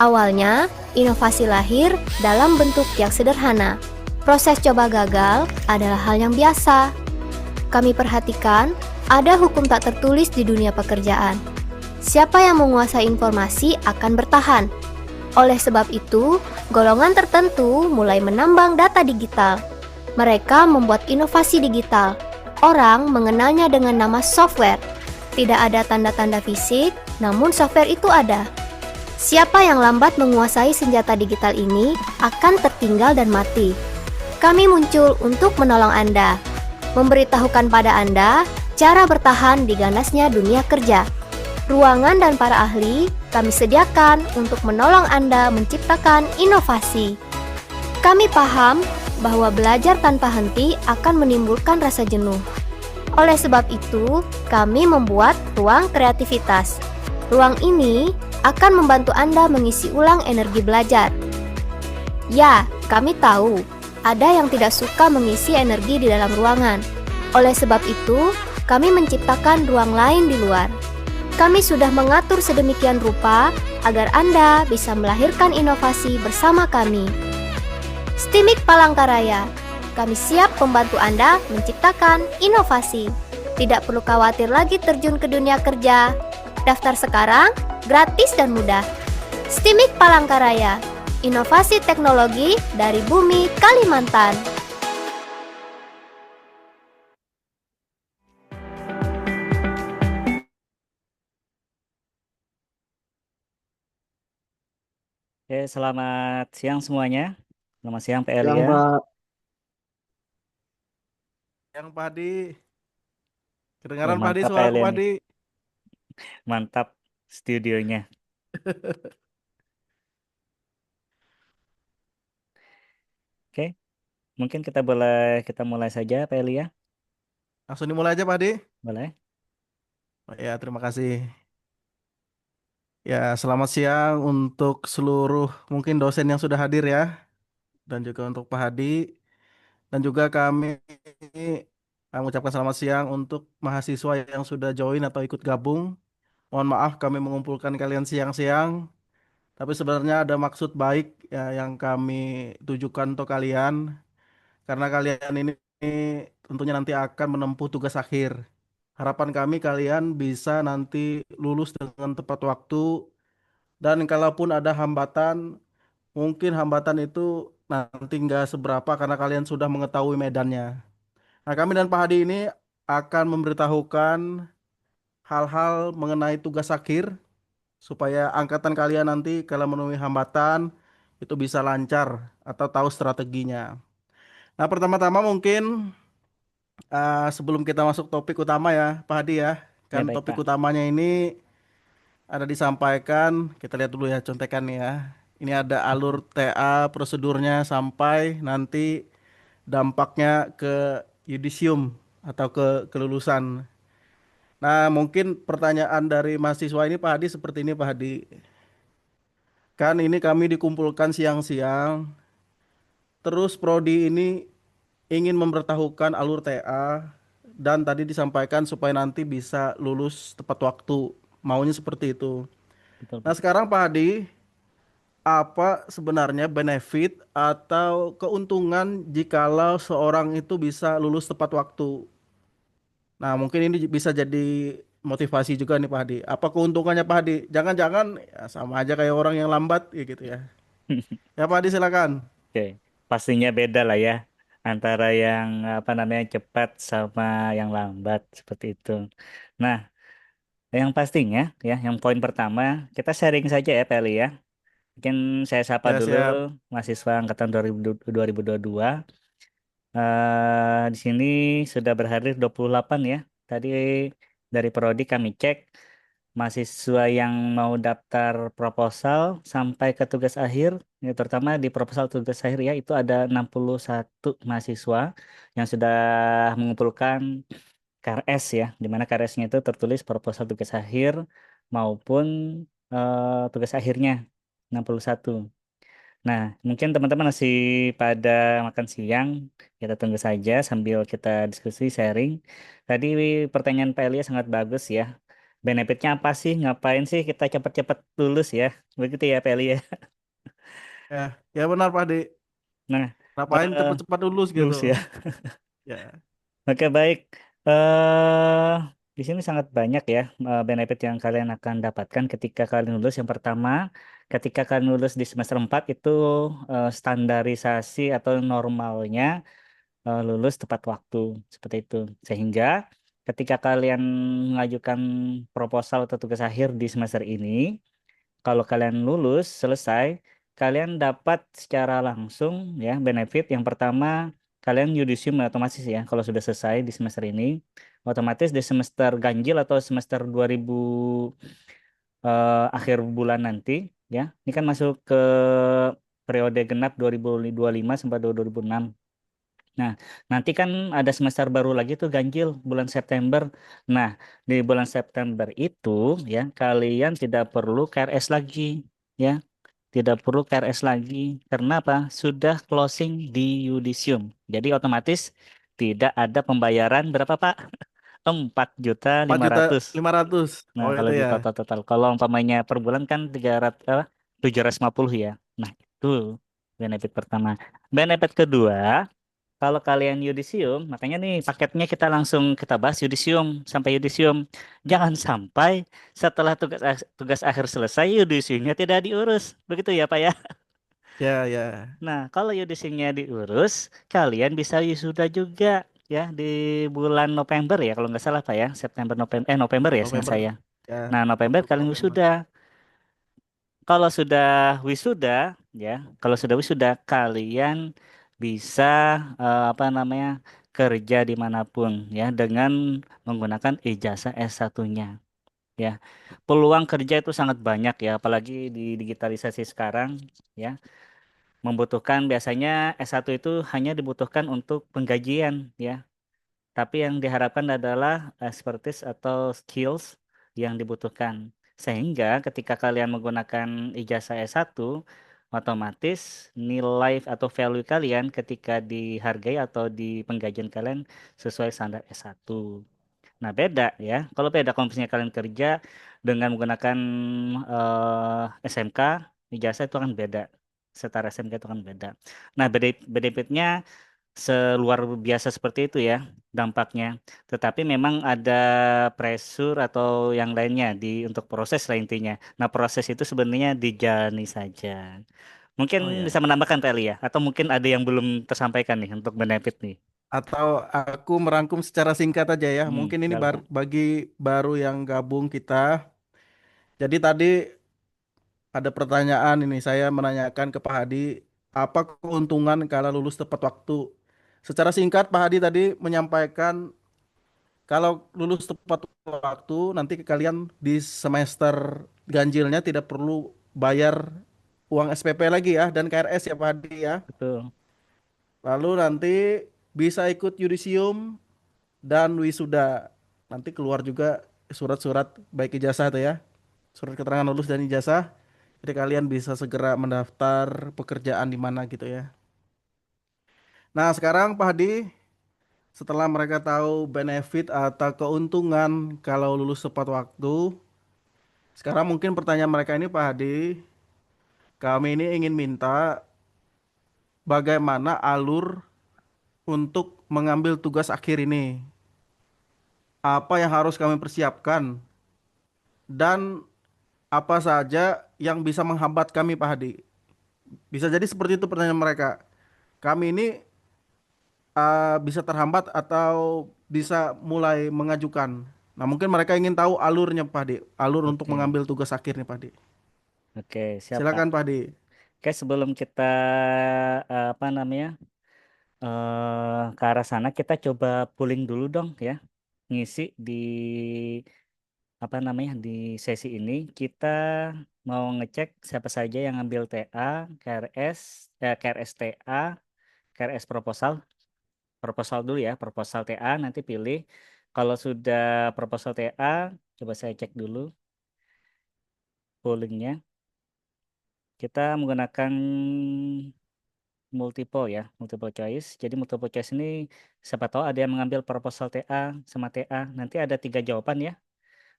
Awalnya, inovasi lahir dalam bentuk yang sederhana. Proses coba gagal adalah hal yang biasa. Kami perhatikan, ada hukum tak tertulis di dunia pekerjaan. Siapa yang menguasai informasi akan bertahan. Oleh sebab itu, golongan tertentu mulai menambang data digital. Mereka membuat inovasi digital. Orang mengenalnya dengan nama software. Tidak ada tanda-tanda fisik, namun software itu ada. Siapa yang lambat menguasai senjata digital ini akan tertinggal dan mati. Kami muncul untuk menolong Anda, memberitahukan pada Anda cara bertahan di ganasnya dunia kerja. Ruangan dan para ahli kami sediakan untuk menolong Anda menciptakan inovasi. Kami paham bahwa belajar tanpa henti akan menimbulkan rasa jenuh. Oleh sebab itu, kami membuat ruang kreativitas. Ruang ini akan membantu Anda mengisi ulang energi belajar. Ya, kami tahu ada yang tidak suka mengisi energi di dalam ruangan. Oleh sebab itu, kami menciptakan ruang lain di luar. Kami sudah mengatur sedemikian rupa agar Anda bisa melahirkan inovasi bersama kami. Stimik Palangkaraya, kami siap membantu Anda menciptakan inovasi. Tidak perlu khawatir lagi terjun ke dunia kerja. Daftar sekarang, gratis dan mudah. Stimik Palangkaraya, inovasi teknologi dari bumi Kalimantan. Oke, selamat siang semuanya. Selamat siang Pak Yang Elia. Pak, yang Pak Hadi, Oh, kedengaran Pak Hadi mantap Pak suaraku Elia Pak nih. Hadi. Mantap studionya. Oke, mungkin kita mulai saja Pak Elia. Langsung dimulai aja Pak Hadi. Boleh? Oh, ya, terima kasih. Ya, selamat siang untuk seluruh mungkin dosen yang sudah hadir ya, dan juga untuk Pak Hadi, dan juga kami mengucapkan selamat siang untuk mahasiswa yang sudah join atau ikut gabung. Mohon maaf kami mengumpulkan kalian siang-siang, tapi sebenarnya ada maksud baik ya yang kami tujukan untuk kalian. Karena kalian ini tentunya nanti akan menempuh tugas akhir. Harapan kami kalian bisa nanti lulus dengan tepat waktu dan kalaupun ada hambatan, mungkin hambatan itu nanti nggak seberapa karena kalian sudah mengetahui medannya. Nah, kami dan Pak Hadi ini akan memberitahukan hal-hal mengenai tugas akhir supaya angkatan kalian nanti kalau menemui hambatan itu bisa lancar atau tahu strateginya. Nah, pertama-tama mungkin sebelum kita masuk topik utama ya, Pak Hadi ya. Ya Kan baik topik Pak. utamanya ini ada disampaikan, kita lihat dulu ya contekan nih ya. Ini ada alur TA prosedurnya sampai nanti dampaknya ke yudisium atau ke kelulusan. Nah, mungkin pertanyaan dari mahasiswa ini Pak Hadi seperti ini Pak Hadi. Kan ini kami dikumpulkan siang-siang, terus prodi ini ingin memberitahukan alur TA dan tadi disampaikan supaya nanti bisa lulus tepat waktu. Maunya seperti itu. Betul Nah, Pak. sekarang Pak Hadi, apa sebenarnya benefit atau keuntungan jikalau seorang itu bisa lulus tepat waktu? Nah, mungkin ini bisa jadi motivasi juga nih Pak Hadi. Apa keuntungannya Pak Hadi? Jangan-jangan ya sama aja kayak orang yang lambat ya gitu ya. Ya Pak Hadi silakan. Oke, pastinya beda lah ya antara yang apa namanya cepat sama yang lambat seperti itu. Nah, yang pastinya ya, yang poin pertama kita sharing saja ya Pak Elia. Mungkin saya sapa Ya dulu siap. mahasiswa angkatan 2022. Di sini sudah berhadir 28 ya. Tadi dari Prodi kami cek mahasiswa yang mau daftar proposal sampai ke tugas akhir, ya, terutama di proposal tugas akhir ya, itu ada 61 mahasiswa yang sudah mengumpulkan KRS ya, di mana KRS-nya itu tertulis proposal tugas akhir maupun tugas akhirnya 61. Nah, mungkin teman-teman masih pada makan siang. Kita tunggu saja sambil kita diskusi, sharing. Tadi pertanyaan Pak Elia sangat bagus ya. benefitnya apa sih? Ngapain sih kita cepet-cepet lulus ya? Begitu ya, Peli ya. Ya, ya benar Pak Hadi. Nah, Ngapain eh cepat-cepat lulus gitu. lulus ya. Ya, Oke, baik. eh di sini sangat banyak ya benefit yang kalian akan dapatkan ketika kalian lulus. Yang pertama, ketika kalian lulus di semester 4 itu standarisasi atau normalnya lulus tepat waktu seperti itu. Sehingga ketika kalian mengajukan proposal atau tugas akhir di semester ini, kalau kalian lulus selesai, kalian dapat secara langsung ya benefit. Yang pertama, kalian yudisium otomatis ya kalau sudah selesai di semester ini, otomatis di semester ganjil atau semester 2000 akhir bulan nanti ya. Ini kan masuk ke periode genap 2025 sampai 2026. Nah, nanti kan ada semester baru lagi tuh ganjil bulan September. Nah, di bulan September itu ya kalian tidak perlu KRS lagi ya. Tidak perlu KRS lagi. Karena apa? Sudah closing di yudisium. Jadi otomatis tidak ada pembayaran berapa, Pak? 4 juta 4.500.000. lima ratus. Nah, Oh kalau itu di ya. total-total. Kalau umpamanya per bulan kan 300, 750 ya. Nah, itu benefit pertama. Benefit kedua, kalau kalian yudisium, makanya nih paketnya kita langsung kita bahas yudisium sampai yudisium. Jangan sampai setelah tugas akhir selesai yudisiumnya tidak diurus. Begitu ya, Pak ya? Ya, ya. Nah, kalau yudisiumnya diurus, kalian bisa wisuda juga ya di bulan November ya kalau nggak salah Pak ya. September November November ya seingat saya. November. Ya, Nah, November Oktober kalian November. wisuda. Kalau sudah wisuda, ya, kalau sudah wisuda, kalian bisa apa namanya kerja dimanapun ya dengan menggunakan ijazah S1-nya. Ya, peluang kerja itu sangat banyak ya, apalagi di digitalisasi sekarang ya, membutuhkan biasanya S1 itu hanya dibutuhkan untuk penggajian ya. Tapi yang diharapkan adalah expertise atau skills yang dibutuhkan. Sehingga ketika kalian menggunakan ijazah S1, otomatis nilai atau value kalian ketika dihargai atau di penggajian kalian sesuai standar S1. Nah, beda ya. Kalau beda kalau misalnya kalian kerja dengan menggunakan SMK, ijazah itu akan beda. Setara SMK itu akan beda. Nah, benefitnya seluar biasa seperti itu ya dampaknya. Tetapi memang ada pressure atau yang lainnya di untuk proses lah intinya. Nah, proses itu sebenarnya dijalani saja. Mungkin Oh bisa ya. menambahkan Teli ya, atau mungkin ada yang belum tersampaikan nih untuk benefit nih. Atau aku merangkum secara singkat aja ya. Mungkin ini Boleh Pak. bagi baru yang gabung kita. Jadi tadi ada pertanyaan ini, saya menanyakan ke Pak Hadi, apa keuntungan kalau lulus tepat waktu? Secara singkat, Pak Hadi tadi menyampaikan kalau lulus tepat waktu, nanti kalian di semester ganjilnya tidak perlu bayar uang SPP lagi ya, dan KRS ya Pak Hadi ya. Betul. Lalu nanti bisa ikut yudisium dan wisuda. Nanti keluar juga surat-surat baik ijazah tuh ya, surat keterangan lulus dan ijazah. Jadi kalian bisa segera mendaftar pekerjaan di mana gitu ya. Nah, sekarang Pak Hadi, setelah mereka tahu benefit atau keuntungan kalau lulus tepat waktu, sekarang mungkin pertanyaan mereka ini Pak Hadi, kami ini ingin minta bagaimana alur untuk mengambil tugas akhir ini. Apa yang harus kami persiapkan dan apa saja yang bisa menghambat kami Pak Hadi. Bisa jadi seperti itu pertanyaan mereka. Kami ini bisa terhambat atau bisa mulai mengajukan. Nah, mungkin mereka ingin tahu alurnya, Pak De. Alur untuk Oke. mengambil tugas akhir nih, Pak De. Oke, siap Pak. Silakan, Pak De. Oke, sebelum kita apa namanya ke arah sana, kita coba pooling dulu dong ya. Ngisi di apa namanya di sesi ini kita mau ngecek siapa saja yang ngambil TA, KRS, KRS TA, KRS proposal, proposal dulu ya, proposal TA nanti pilih. Kalau sudah proposal TA, coba saya cek dulu poolingnya. Kita menggunakan multiple ya, multiple choice. Jadi multiple choice ini siapa tahu ada yang mengambil proposal TA sama TA. Nanti ada tiga jawaban ya.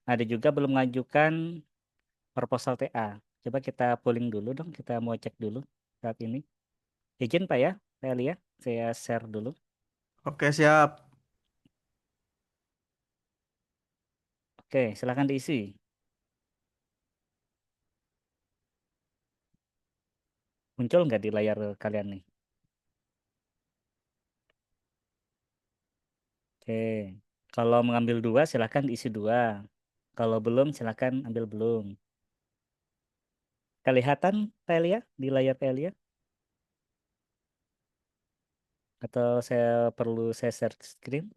Ada juga belum mengajukan proposal TA. Coba kita polling dulu dong, kita mau cek dulu saat ini. Izin Pak ya, saya lihat, saya share dulu. Oke, siap. Oke, silahkan diisi. Muncul nggak di layar kalian nih? Oke, kalau mengambil dua silahkan diisi dua. Kalau belum silahkan ambil belum. Kelihatan Telia di layar Telia? Atau saya share screen?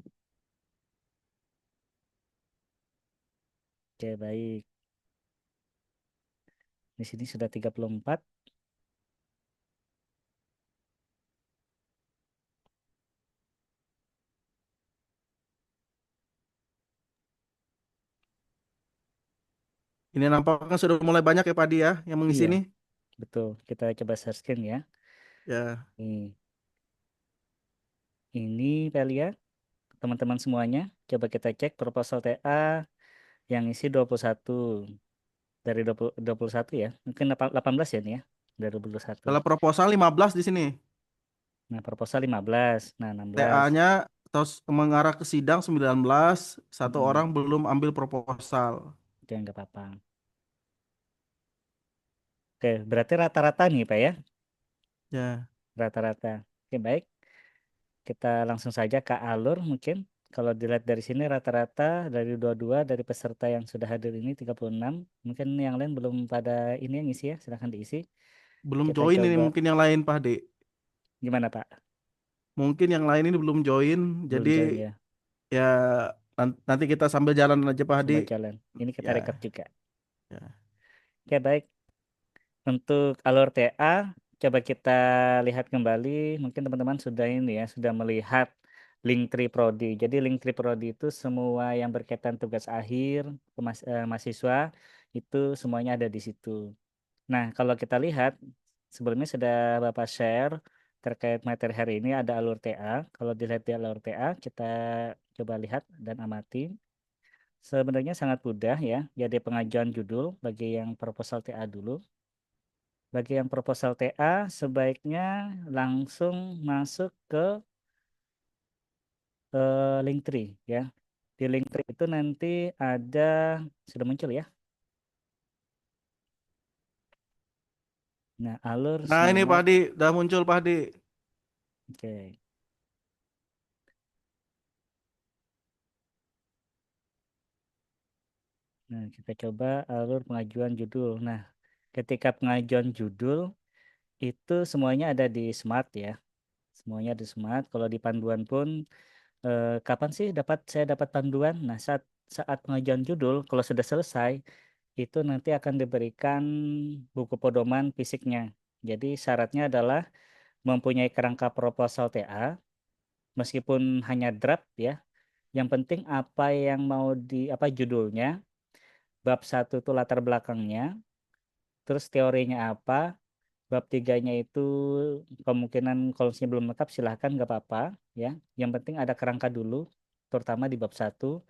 Oke, baik. Di sini sudah 34. Ini nampaknya sudah mulai banyak ya Pak Di ya yang mengisi Iya, nih. betul. Kita coba share screen ya. Ya, Nih, ini Telia, teman-teman semuanya. Coba kita cek proposal TA yang isi 21. Dari 21 ya. Mungkin 18 ya nih ya. Dari 21. kalau proposal 15 di sini. Nah, proposal 15. Nah, 16. TA-nya terus mengarah ke sidang 19, satu Mm-mm. orang belum ambil proposal. Oke, nggak apa-apa. Oke, berarti rata-rata nih Pak ya. Ya, Rata-rata. Oke, baik. Kita langsung saja ke alur mungkin. Kalau dilihat dari sini rata-rata dari 22 dari peserta yang sudah hadir ini 36. Mungkin yang lain belum pada ini yang isi ya. Silahkan diisi. belum Kita join ini coba. mungkin yang lain Pak De. Gimana Pak? Mungkin yang lain ini belum join. Jadi Belum join ya. ya nanti kita sambil jalan aja Pak Hadi. Sambil jalan. Ini kita record Ya, juga. ya. Oke, baik. Untuk alur TA, coba kita lihat kembali. Mungkin teman-teman sudah ini ya, sudah melihat Linktree Prodi. Jadi Linktree Prodi itu semua yang berkaitan tugas akhir ke mahasiswa itu semuanya ada di situ. Nah, kalau kita lihat sebelumnya sudah Bapak share terkait materi hari ini ada alur TA. Kalau dilihat di alur TA, kita coba lihat dan amati. Sebenarnya sangat mudah ya. Jadi pengajuan judul bagi yang proposal TA dulu. Bagi yang proposal TA, sebaiknya langsung masuk ke Linktree ya. Di Linktree itu nanti ada sudah muncul ya. Nah, alur Nah ini Pak semangat. Hadi, udah muncul Pak Hadi. Oke. Nah, kita coba alur pengajuan judul. Nah, ketika pengajuan judul itu semuanya ada di Smart ya. Semuanya di Smart. Kalau di panduan pun kapan sih saya dapat panduan? Nah, saat saat pengajuan judul kalau sudah selesai itu nanti akan diberikan buku pedoman fisiknya. Jadi syaratnya adalah mempunyai kerangka proposal TA meskipun hanya draft ya. Yang penting apa yang mau di apa judulnya, bab satu itu latar belakangnya, terus teorinya apa, bab tiganya itu kemungkinan kalau misalnya belum lengkap silahkan nggak apa-apa ya. Yang penting ada kerangka dulu, terutama di bab satu.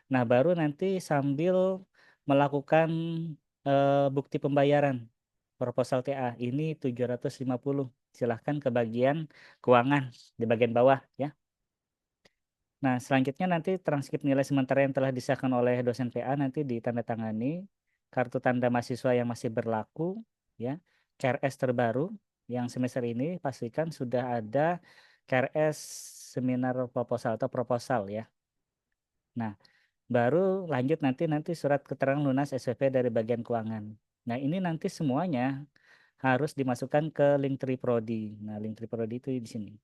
Nah, baru nanti sambil melakukan bukti pembayaran proposal TA ini 750. Silahkan ke bagian keuangan di bagian bawah ya. Nah, selanjutnya nanti transkrip nilai sementara yang telah disahkan oleh dosen PA nanti ditandatangani, kartu tanda mahasiswa yang masih berlaku ya, KRS terbaru yang semester ini pastikan sudah ada KRS seminar proposal atau proposal ya. Nah, baru lanjut nanti nanti surat keterangan lunas SPP dari bagian keuangan. Nah, ini nanti semuanya harus dimasukkan ke Linktree Prodi. Nah, Linktree Prodi itu di sini.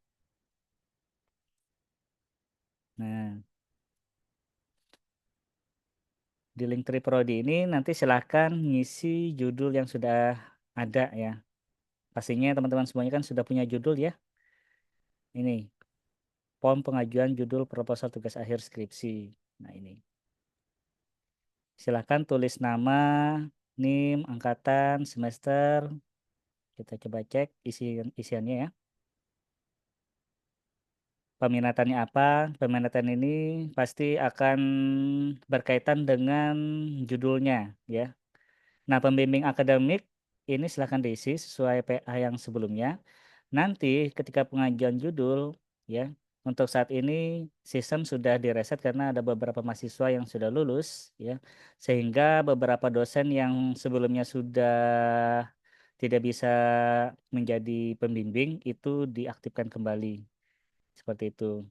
Nah, di Linktree Prodi ini nanti silahkan ngisi judul yang sudah ada ya. Pastinya teman-teman semuanya kan sudah punya judul ya. Ini, form pengajuan judul proposal tugas akhir skripsi. Nah, ini. Silahkan tulis nama, NIM, angkatan, semester. Kita coba cek isiannya ya. peminatannya apa? Peminatan ini pasti akan berkaitan dengan judulnya, ya. Nah, pembimbing akademik ini silakan diisi sesuai PA yang sebelumnya. Nanti ketika pengajuan judul, ya, untuk saat ini sistem sudah direset karena ada beberapa mahasiswa yang sudah lulus, ya, sehingga beberapa dosen yang sebelumnya sudah tidak bisa menjadi pembimbing itu diaktifkan kembali, seperti itu.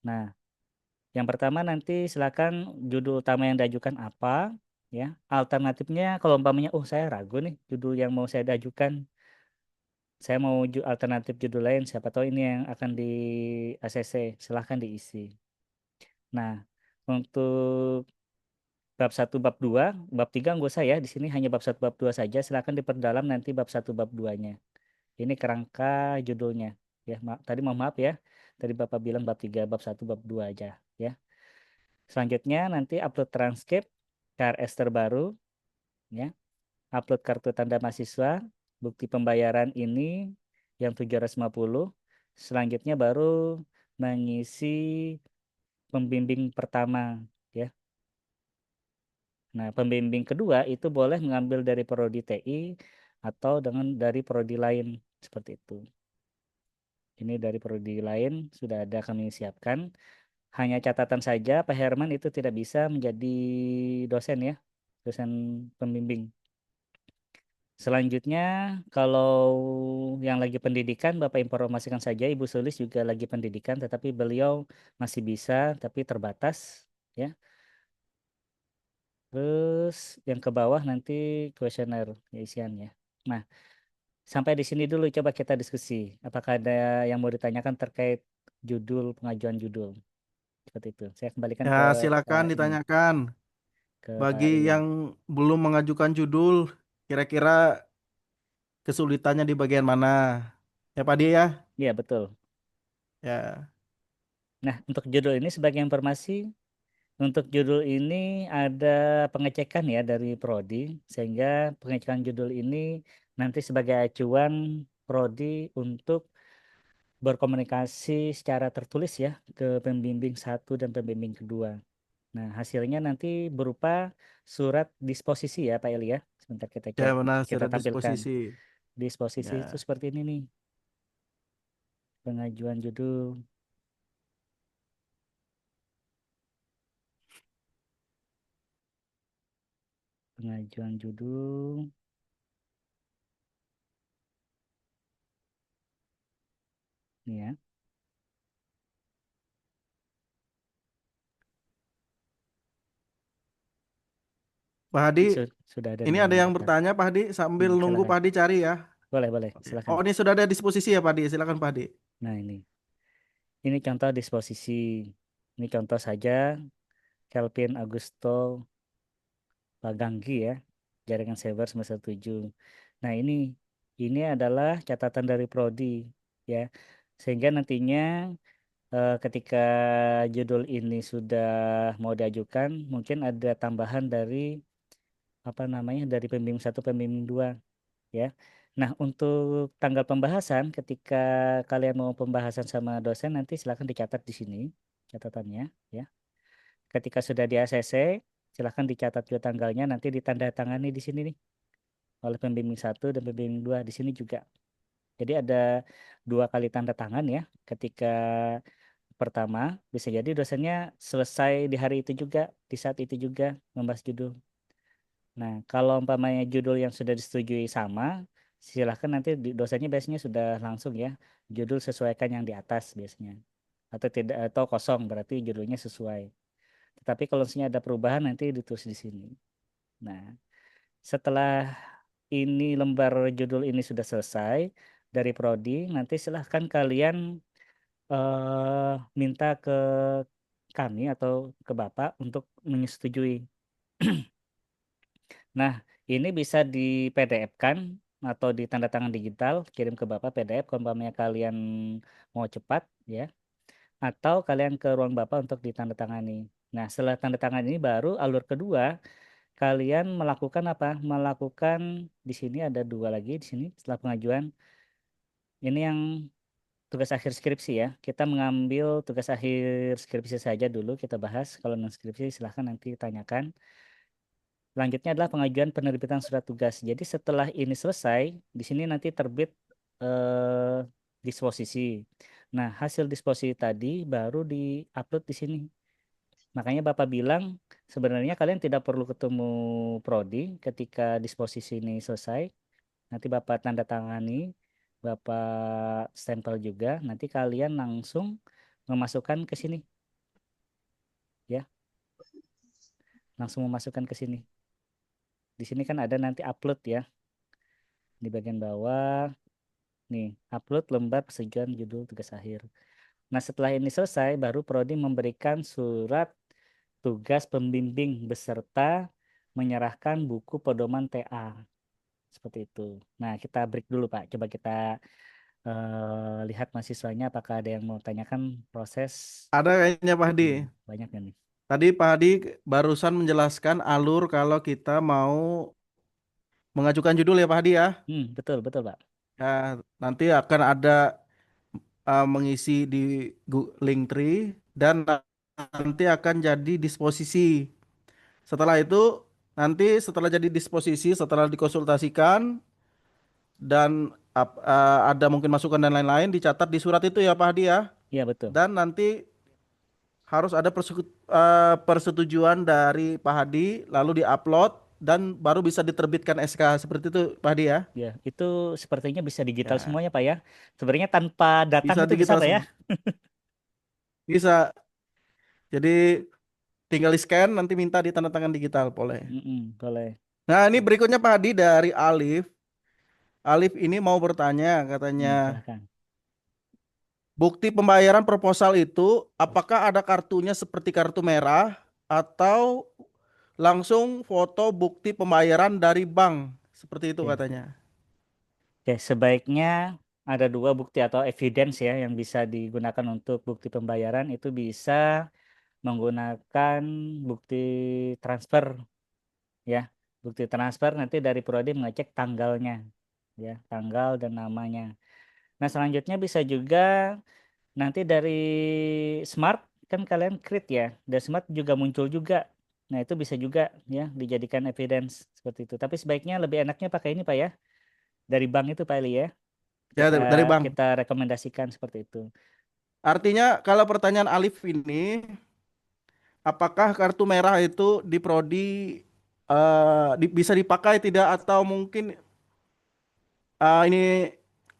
Nah, yang pertama nanti silakan judul utama yang diajukan apa, ya. Alternatifnya kalau umpamanya, oh saya ragu nih judul yang mau saya ajukan, saya mau alternatif judul lain, siapa tahu ini yang akan di ACC, silahkan diisi. Nah, untuk bab 1, bab 2, bab 3 nggak usah ya, di sini hanya bab 1, bab 2 saja, silahkan diperdalam nanti bab 1, bab 2-nya. Ini kerangka judulnya. Ya, tadi mohon maaf ya, tadi Bapak bilang bab 3, bab 1, bab 2 aja. Ya. Selanjutnya nanti upload transkrip, KRS terbaru, ya. Upload kartu tanda mahasiswa, bukti pembayaran ini yang 750. Selanjutnya baru mengisi pembimbing pertama, ya. Nah, pembimbing kedua itu boleh mengambil dari prodi TI atau dari prodi lain seperti itu. Ini dari prodi lain sudah ada kami siapkan. Hanya catatan saja Pak Herman itu tidak bisa menjadi dosen ya, dosen pembimbing. Selanjutnya, kalau yang lagi pendidikan, Bapak informasikan saja Ibu Sulis juga lagi pendidikan, tetapi beliau masih bisa, tapi terbatas, ya. Terus yang ke bawah nanti kuesioner ya, isiannya. Nah, sampai di sini dulu coba kita diskusi. Apakah ada yang mau ditanyakan terkait judul, pengajuan judul? Seperti itu. Saya kembalikan Ya, ke silakan Pak ini, ditanyakan. ke Pak Bagi Ilya. yang belum mengajukan judul, kira-kira kesulitannya di bagian mana? Ya, Pak Dia ya? Iya, betul. Ya, Nah, untuk judul ini sebagai informasi, untuk judul ini ada pengecekan ya dari Prodi, sehingga pengecekan judul ini nanti sebagai acuan Prodi untuk berkomunikasi secara tertulis ya ke pembimbing satu dan pembimbing kedua. Nah, hasilnya nanti berupa surat disposisi ya Pak Eli ya. Sebentar ya kita, benar, kita surat tampilkan. disposisi. Disposisi itu Ya, seperti ini nih, pengajuan judul, pengajuan judul, nih ya. Pak Hadi, Sudah ada ini nih ada yang yang daftar. bertanya, Pak Hadi, sambil nunggu Silakan. Pak Hadi cari ya. Boleh, boleh, Oke. silakan. Oh, ini sudah ada disposisi ya, Pak Hadi. Silakan, Pak Hadi. Nah, ini contoh disposisi. Ini contoh saja Kelvin Augusto Paganggi ya, jaringan server semester 7. Nah, ini adalah catatan dari Prodi ya. Sehingga nantinya ketika judul ini sudah mau diajukan, mungkin ada tambahan dari apa namanya dari pembimbing satu, pembimbing dua ya. Nah, untuk tanggal pembahasan ketika kalian mau pembahasan sama dosen nanti silakan dicatat di sini catatannya ya. Ketika sudah di ACC, silakan dicatat juga tanggalnya nanti ditandatangani di sini nih oleh pembimbing satu dan pembimbing dua di sini juga. Jadi ada dua kali tanda tangan ya. Ketika pertama bisa jadi dosennya selesai di hari itu juga, di saat itu juga membahas judul. Nah, kalau umpamanya judul yang sudah disetujui sama, silahkan nanti dosennya biasanya sudah langsung ya, judul sesuaikan yang di atas biasanya. Atau tidak atau kosong berarti judulnya sesuai. Tetapi kalau misalnya ada perubahan nanti ditulis di sini. Nah, setelah ini lembar judul ini sudah selesai dari prodi, nanti silahkan kalian minta ke kami atau ke Bapak untuk menyetujui. Nah, ini bisa di PDF-kan atau di tanda tangan digital, kirim ke Bapak PDF kalau umpamanya kalian mau cepat ya, atau kalian ke ruang Bapak untuk ditandatangani. Nah, setelah tanda tangan ini baru alur kedua, kalian melakukan apa? Melakukan di sini ada dua lagi di sini setelah pengajuan. Ini yang tugas akhir skripsi ya. Kita mengambil tugas akhir skripsi saja dulu kita bahas. Kalau non skripsi silahkan nanti tanyakan. Selanjutnya adalah pengajuan penerbitan surat tugas. Jadi setelah ini selesai, di sini nanti terbit eh, disposisi. Nah, hasil disposisi tadi baru di-upload di sini. Makanya Bapak bilang sebenarnya kalian tidak perlu ketemu prodi ketika disposisi ini selesai. Nanti Bapak tanda tangani, Bapak stempel juga. Nanti kalian langsung memasukkan ke sini, ya, langsung memasukkan ke sini. Di sini kan ada nanti upload ya di bagian bawah. Nih, upload lembar persetujuan judul tugas akhir. Nah, setelah ini selesai, baru Prodi memberikan surat tugas pembimbing beserta menyerahkan buku pedoman TA. Seperti itu. Nah, kita break dulu, Pak. Coba kita lihat mahasiswanya apakah ada yang mau tanyakan proses. Ada kayaknya Pak Hadi. Banyak kan nih. Tadi Pak Hadi barusan menjelaskan alur kalau kita mau mengajukan judul ya Pak Hadi ya. Betul, betul, Pak. Ya, nanti akan ada mengisi di Linktree dan nanti akan jadi disposisi. Setelah itu nanti setelah jadi disposisi, setelah dikonsultasikan dan ada mungkin masukan dan lain-lain dicatat di surat itu ya Pak Hadi ya. Iya, betul. Dan nanti harus ada persetujuan dari Pak Hadi lalu diupload dan baru bisa diterbitkan SK seperti itu Pak Hadi ya. Ya, itu sepertinya bisa digital Ya, semuanya, Pak ya. Sebenarnya tanpa datang bisa itu bisa, digital Pak ya. semua. Bisa. Jadi tinggal di scan nanti minta ditandatangan digital boleh. Boleh. Nah, ini berikutnya Pak Hadi dari Alif. Alif ini mau bertanya katanya, Silahkan. bukti pembayaran proposal itu apakah ada kartunya seperti kartu merah atau langsung foto bukti pembayaran dari bank? Seperti itu Oke. katanya. Oke, sebaiknya ada dua bukti atau evidence ya yang bisa digunakan untuk bukti pembayaran. Itu bisa menggunakan bukti transfer ya. Bukti transfer nanti dari Prodi mengecek tanggalnya ya, tanggal dan namanya. Nah, selanjutnya bisa juga nanti dari Smart, kan kalian create ya. Dan Smart juga muncul juga. Nah, itu bisa juga ya dijadikan evidence seperti itu. Tapi sebaiknya lebih enaknya pakai ini Pak ya. Dari bank itu Pak Eli ya. Ya Kita dari bank. kita rekomendasikan seperti itu. Artinya kalau pertanyaan Alif ini, apakah kartu merah itu di Prodi bisa dipakai tidak atau mungkin ini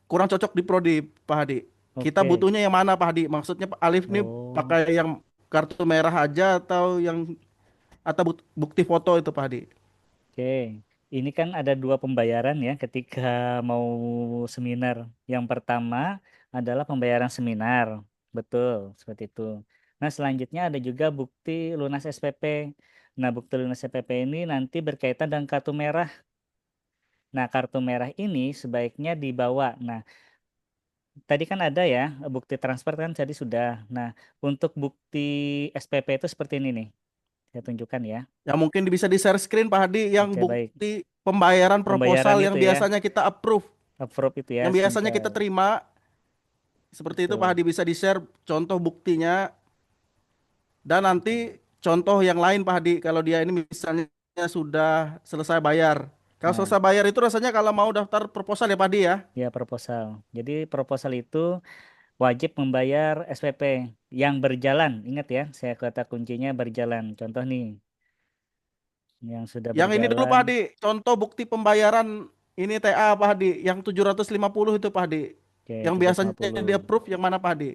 kurang cocok di Prodi Pak Hadi? Kita Oke. butuhnya yang mana Pak Hadi? Maksudnya Pak Alif ini Oh, pakai yang kartu merah aja atau yang atau bukti foto itu Pak Hadi? oke. Ini kan ada dua pembayaran ya ketika mau seminar. Yang pertama adalah pembayaran seminar. Betul, seperti itu. Nah, selanjutnya ada juga bukti lunas SPP. Nah, bukti lunas SPP ini nanti berkaitan dengan kartu merah. Nah, kartu merah ini sebaiknya dibawa. Nah, tadi kan ada ya bukti transfer kan tadi sudah. Nah, untuk bukti SPP itu seperti ini nih. Saya tunjukkan ya. Yang mungkin bisa di share screen Pak Hadi yang Oke, baik. bukti pembayaran Pembayaran proposal yang itu ya, biasanya kita approve, approve itu ya, yang biasanya sebentar. kita terima seperti itu Pak Betul. Hadi bisa di share contoh buktinya dan Oke. nanti contoh yang lain Pak Hadi kalau dia ini misalnya sudah selesai bayar. Kalau Nah, selesai bayar itu rasanya kalau mau daftar proposal ya Pak Hadi ya. ya proposal. Jadi proposal itu wajib membayar SPP yang berjalan. Ingat ya, saya kata kuncinya berjalan. Contoh nih, yang sudah Yang ini dulu berjalan. Pak Hadi, contoh bukti pembayaran ini TA Pak Hadi, yang 750 itu Pak Hadi. Oke, Yang biasanya 750. dia approve yang mana Pak Hadi?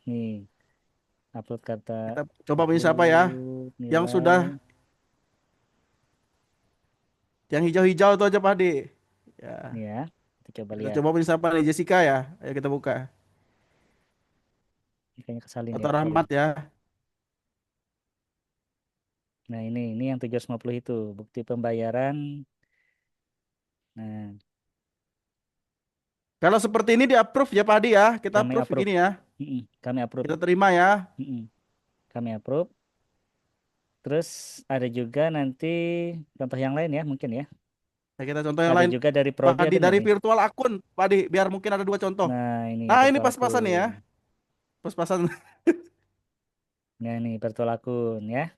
Nih, upload kata Kita coba punya siapa ya? upload Yang nilai. sudah yang hijau-hijau itu aja Pak Hadi. Ya, Nih ya, kita coba kita lihat. coba punya siapa nih? Jessica ya. Ayo kita buka. Ini kayaknya kesalin Atau ya, sorry. Rahmat ya. Nah, ini yang 750 itu bukti pembayaran. Nah, Kalau seperti ini di approve ya Pak Hadi ya. Kita kami approve approve. gini ya. Kami approve. Kita terima ya. Kami approve. Terus ada juga nanti contoh yang lain ya mungkin ya. Nah, kita contoh yang Ada lain. juga dari Pak prodi Hadi ada nggak dari nih? virtual akun, Pak Hadi, biar mungkin ada dua contoh. Nah, ini Nah, ini virtual pas-pasan nih ya. akun. Pas-pasan. Nah, ini virtual akun ya.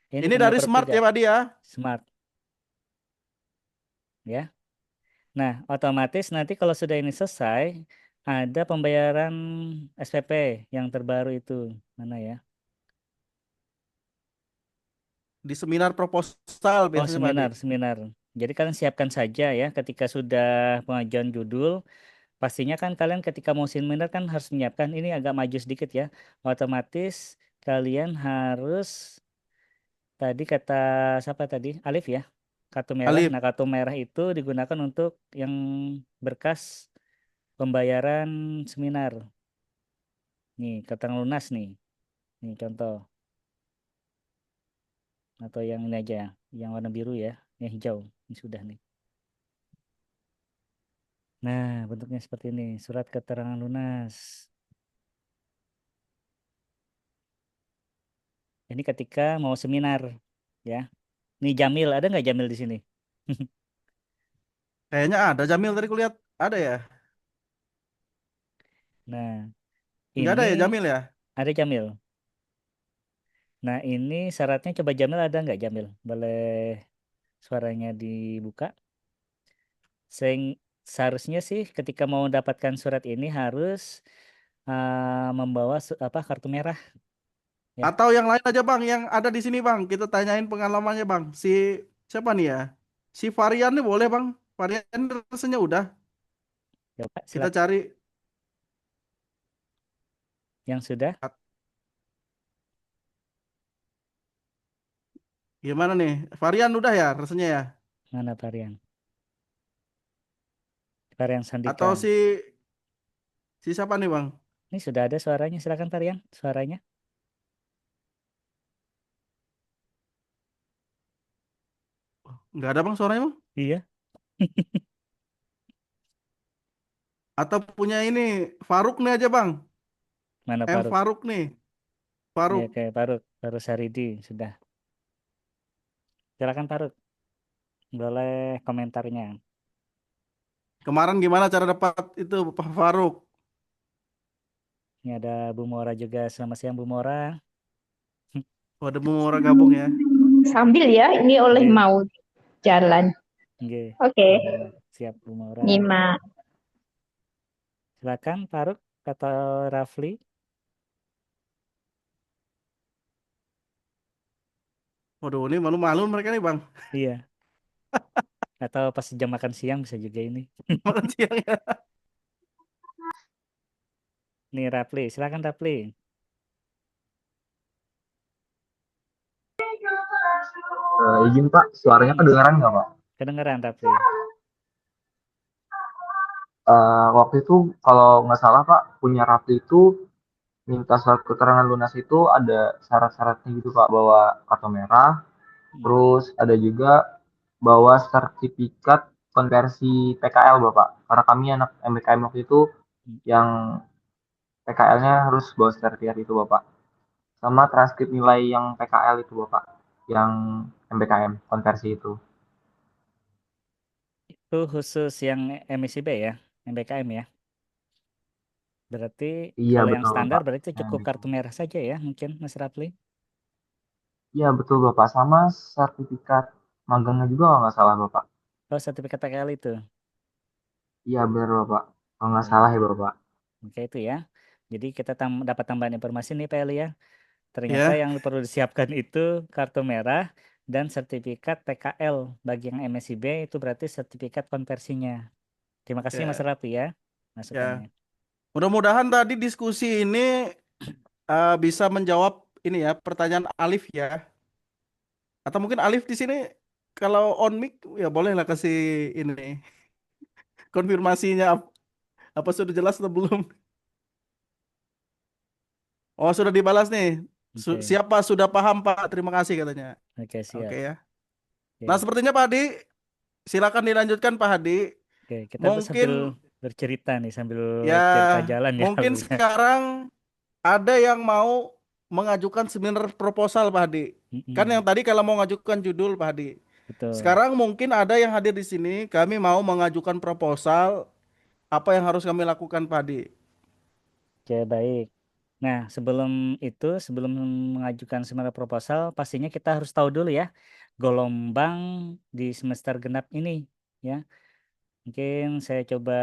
Ini Ini punya dari Prof Smart juga. ya, Pak Hadi ya. Smart ya. Nah, otomatis nanti kalau sudah ini selesai, ada pembayaran SPP yang terbaru itu. Mana ya? Di seminar proposal Oh, biasanya, Pak Hadi. seminar, seminar. Jadi kalian siapkan saja ya ketika sudah pengajuan judul. Pastinya kan kalian ketika mau seminar kan harus menyiapkan ini agak maju sedikit ya. Otomatis kalian harus tadi kata siapa tadi? Alif ya. Kartu merah. Alif. Nah, kartu merah itu digunakan untuk yang berkas pembayaran seminar. Nih, keterangan lunas nih. Nih contoh atau yang ini aja yang warna biru ya, yang hijau. Ini sudah nih. Nah, bentuknya seperti ini, surat keterangan lunas. Ini ketika mau seminar ya. Nih Jamil, ada nggak Jamil di sini? Kayaknya ada Jamil tadi kulihat. Ada ya? Nah, Enggak ada ini ya Jamil ya? ada Jamil. Nah, ini syaratnya coba Jamil ada nggak Jamil? Boleh suaranya dibuka. Seharusnya sih ketika mau mendapatkan surat ini harus membawa apa kartu merah ya. Atau yang lain aja Bang, yang ada di sini Bang. Kita tanyain pengalamannya Bang. Si siapa nih ya? Si Varian nih boleh Bang. Varian rasanya udah. Coba Kita silakan cari yang sudah gimana nih? Varian udah ya rasanya ya? mana varian? Varian Sandika. Atau si siapa nih Bang? Ini sudah ada suaranya. Silakan varian suaranya. Enggak ada Bang suaranya Bang? Iya, Atau punya ini Faruk nih aja Bang. mana M Faruk? Faruk nih. Iya, Faruk. kayak Faruk. Faruk Saridi sudah. Silakan Faruk. Boleh komentarnya. Kemarin gimana cara dapat itu Pak Faruk? Ini ada Bu Mora juga. Selamat siang Bu Mora. Waduh mau orang gabung ya. Sambil ya, ini oleh Ambil. mau jalan. Oke. Oke, Siap Bu Mora. nyimak. Silakan Faruk atau Rafli. Waduh ini malu-malu mereka nih Bang. Iya. Atau pas jam makan siang bisa juga ini. Makan siang ya. Nih Rafli. Silakan Rafli. Izin Pak, suaranya Hmm. kedengaran nggak Pak? Kedengeran Rafli. Waktu itu kalau nggak salah Pak, punya Rapli itu minta surat keterangan lunas itu ada syarat-syaratnya gitu Pak, bawa kartu merah, Hmm. terus ada juga bawa sertifikat konversi PKL Bapak. Karena kami anak MBKM waktu itu Hmm. yang PKL-nya harus bawa sertifikat itu Bapak. Sama transkrip nilai yang PKL itu Bapak, yang MBKM konversi itu. Itu khusus yang MICB ya. MBKM ya. Berarti Iya kalau yang betul standar Bapak. berarti Yang cukup kartu MBKM. merah saja ya mungkin Mas Rafli. Iya betul Bapak, sama sertifikat magangnya juga kalau nggak salah Bapak. Oh, sertifikat PKL itu. Iya benar Bapak, kalau nggak salah ya Baik. Bapak. Oke itu ya. Jadi kita dapat tambahan informasi nih Pak Eli ya. Ternyata Ya, yang perlu disiapkan itu kartu merah dan sertifikat PKL. Bagi yang MSIB itu berarti sertifikat konversinya. Terima kasih Mas ya, Raffi ya ya. masukannya. Mudah-mudahan tadi diskusi ini bisa menjawab ini ya pertanyaan Alif ya. Atau mungkin Alif di sini kalau on mic ya bolehlah kasih ini konfirmasinya apa sudah jelas atau belum? Oh sudah dibalas nih. Oke, Siapa sudah paham Pak? Terima kasih katanya. oke Oke siap. ya. Nah Oke, sepertinya Pak Hadi, silakan dilanjutkan Pak Hadi. oke. Kita Mungkin sambil bercerita nih sambil ya cerita jalan ya mungkin alurnya. sekarang ada yang mau mengajukan seminar proposal Pak Hadi. Kan yang Mm-mm. tadi kalau mau mengajukan judul Pak Hadi. Betul. Sekarang mungkin ada yang hadir di sini, kami mau mengajukan proposal, apa yang harus kami lakukan, Pak Hadi? Oke, baik. Nah, sebelum itu, sebelum mengajukan sebenarnya proposal, pastinya kita harus tahu dulu ya, gelombang di semester genap ini, ya. Mungkin saya coba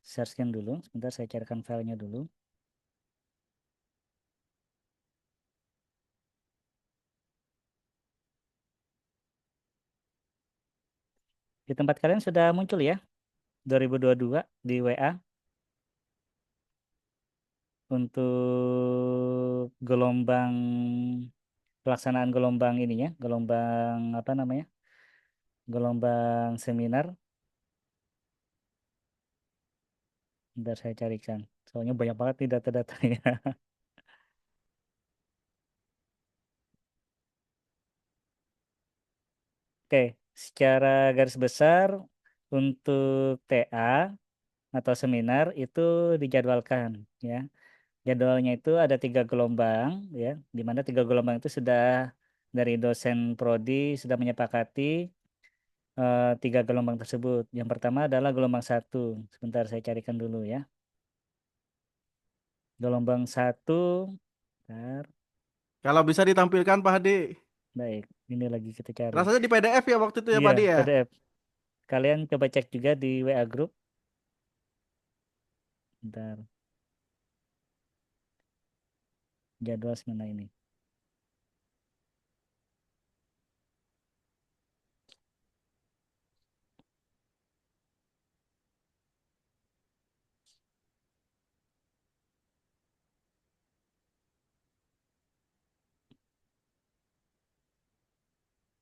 searchkan dulu, sebentar saya carikan filenya dulu. Di tempat kalian sudah muncul ya, 2022 di WA untuk gelombang pelaksanaan gelombang ininya, gelombang apa namanya? Gelombang seminar. Bentar saya carikan. Soalnya banyak banget nih data-datanya. Oke, secara garis besar untuk TA atau seminar itu dijadwalkan ya. Jadwalnya itu ada 3 gelombang ya, di mana 3 gelombang itu sudah dari dosen prodi sudah menyepakati 3 gelombang tersebut. Yang pertama adalah gelombang 1. Sebentar saya carikan dulu ya. Gelombang 1, bentar. Kalau bisa ditampilkan, Pak Hadi. Baik, ini lagi kita cari. Rasanya di PDF ya waktu itu ya, Iya, Pak Hadi ya? PDF. Kalian coba cek juga di WA Group. Bentar, jadwal seminar ini.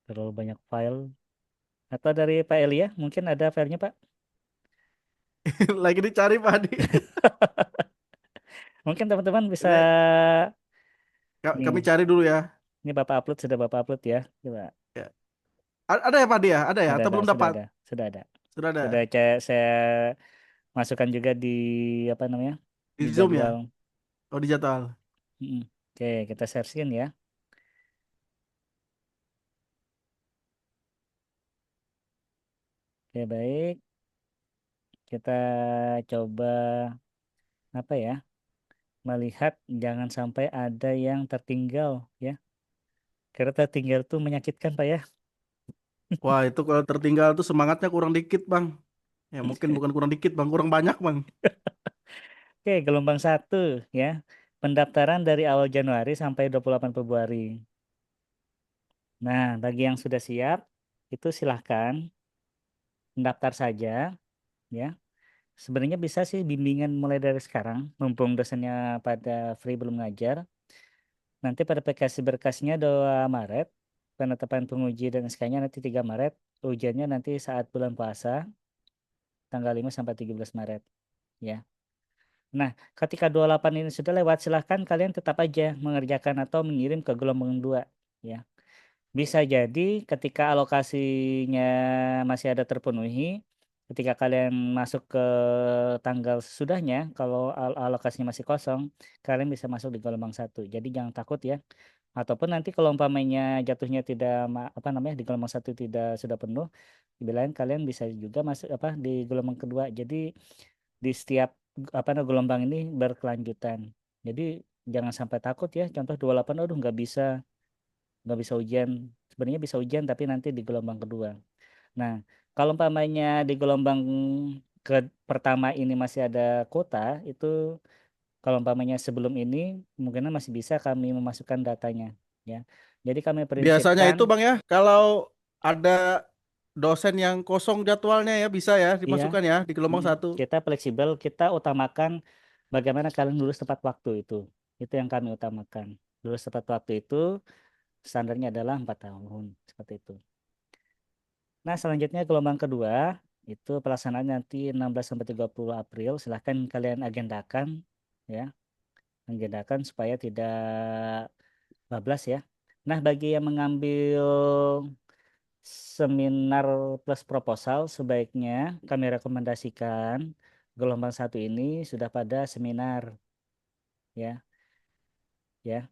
Terlalu banyak file. Atau dari Pak Elia, mungkin ada filenya Pak? Lagi dicari, Pak Hadi. Mungkin teman-teman bisa, Ini kami nih, cari dulu ya. ini Bapak upload, sudah Bapak upload ya. Coba, Ya. Ada ya, Pak Hadi ya? Ada ya? Atau belum sudah dapat? ada, sudah ada. Sudah ada. Sudah saya masukkan juga di, apa namanya, Di di Zoom ya? jadwal. Oh, di jadwal. Mm-mm. Oke, kita searching ya. Oke, baik. Kita coba, apa ya, melihat jangan sampai ada yang tertinggal ya. Karena tertinggal tuh menyakitkan Pak ya. Wah, itu kalau tertinggal tuh semangatnya kurang dikit, Bang. Ya, mungkin bukan kurang dikit, Bang. Kurang banyak, Bang. Oke, gelombang 1 ya. Pendaftaran dari awal Januari sampai 28 Februari. Nah, bagi yang sudah siap, itu silahkan mendaftar saja ya. Sebenarnya bisa sih bimbingan mulai dari sekarang, mumpung dosennya pada free belum ngajar. Nanti pada berkasnya 2 Maret, penetapan penguji dan SK-nya nanti 3 Maret, ujiannya nanti saat bulan puasa, tanggal 5 sampai 13 Maret ya. Nah, ketika 28 ini sudah lewat, silahkan kalian tetap aja mengerjakan atau mengirim ke gelombang 2 ya. Bisa jadi ketika alokasinya masih ada terpenuhi, ketika kalian masuk ke tanggal sesudahnya, kalau alokasinya masih kosong, kalian bisa masuk di gelombang 1. Jadi jangan takut ya. Ataupun nanti kalau umpamanya jatuhnya tidak apa namanya di gelombang 1 tidak sudah penuh, dibilang kalian bisa juga masuk apa di gelombang kedua. Jadi di setiap apa namanya gelombang ini berkelanjutan. Jadi jangan sampai takut ya. Contoh 28, aduh nggak bisa ujian. Sebenarnya bisa ujian tapi nanti di gelombang kedua. Nah, kalau umpamanya di gelombang ke pertama ini masih ada kuota, itu kalau umpamanya sebelum ini kemungkinan masih bisa kami memasukkan datanya, ya. Jadi kami Biasanya prinsipkan, itu, Bang ya, kalau ada dosen yang kosong jadwalnya ya bisa ya iya, dimasukkan ya di gelombang satu. kita fleksibel, kita utamakan bagaimana kalian lulus tepat waktu itu. Itu yang kami utamakan. Lulus tepat waktu itu standarnya adalah 4 tahun, seperti itu. Nah, selanjutnya gelombang kedua itu pelaksanaan nanti 16 sampai 30 April. Silahkan kalian agendakan ya, agendakan supaya tidak bablas ya. Nah, bagi yang mengambil seminar plus proposal sebaiknya kami rekomendasikan gelombang 1 ini sudah pada seminar ya. Ya.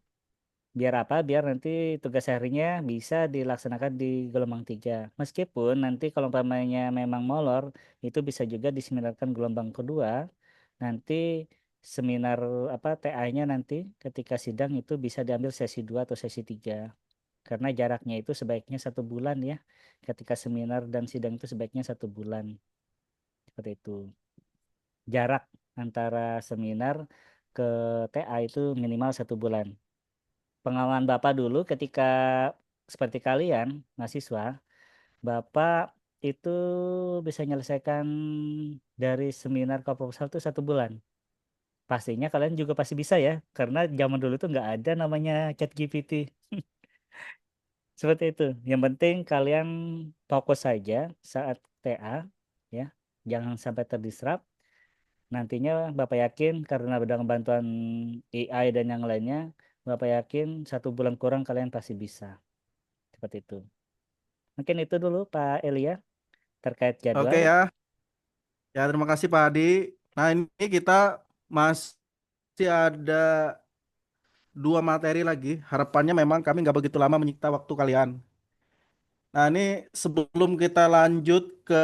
Biar apa? Biar nanti tugas harinya bisa dilaksanakan di gelombang 3. Meskipun nanti kalau umpamanya memang molor, itu bisa juga diseminarkan gelombang kedua. Nanti seminar apa TA-nya nanti ketika sidang itu bisa diambil sesi 2 atau sesi 3. Karena jaraknya itu sebaiknya 1 bulan ya. Ketika seminar dan sidang itu sebaiknya 1 bulan. Seperti itu. Jarak antara seminar ke TA itu minimal 1 bulan. Pengalaman Bapak dulu ketika seperti kalian, mahasiswa, Bapak itu bisa menyelesaikan dari seminar ke proposal itu 1 bulan. Pastinya kalian juga pasti bisa ya, karena zaman dulu tuh nggak ada namanya ChatGPT. Seperti itu. Yang penting kalian fokus saja saat TA, ya, jangan sampai terdisrupt. Nantinya Bapak yakin karena dengan bantuan AI dan yang lainnya, Bapak yakin 1 bulan kurang kalian pasti bisa. Seperti itu. Mungkin itu dulu Pak Elia terkait Oke jadwal. ya. Ya, terima kasih Pak Hadi. Nah, ini kita masih ada 2 materi lagi. Harapannya memang kami nggak begitu lama menyita waktu kalian. Nah, ini sebelum kita lanjut ke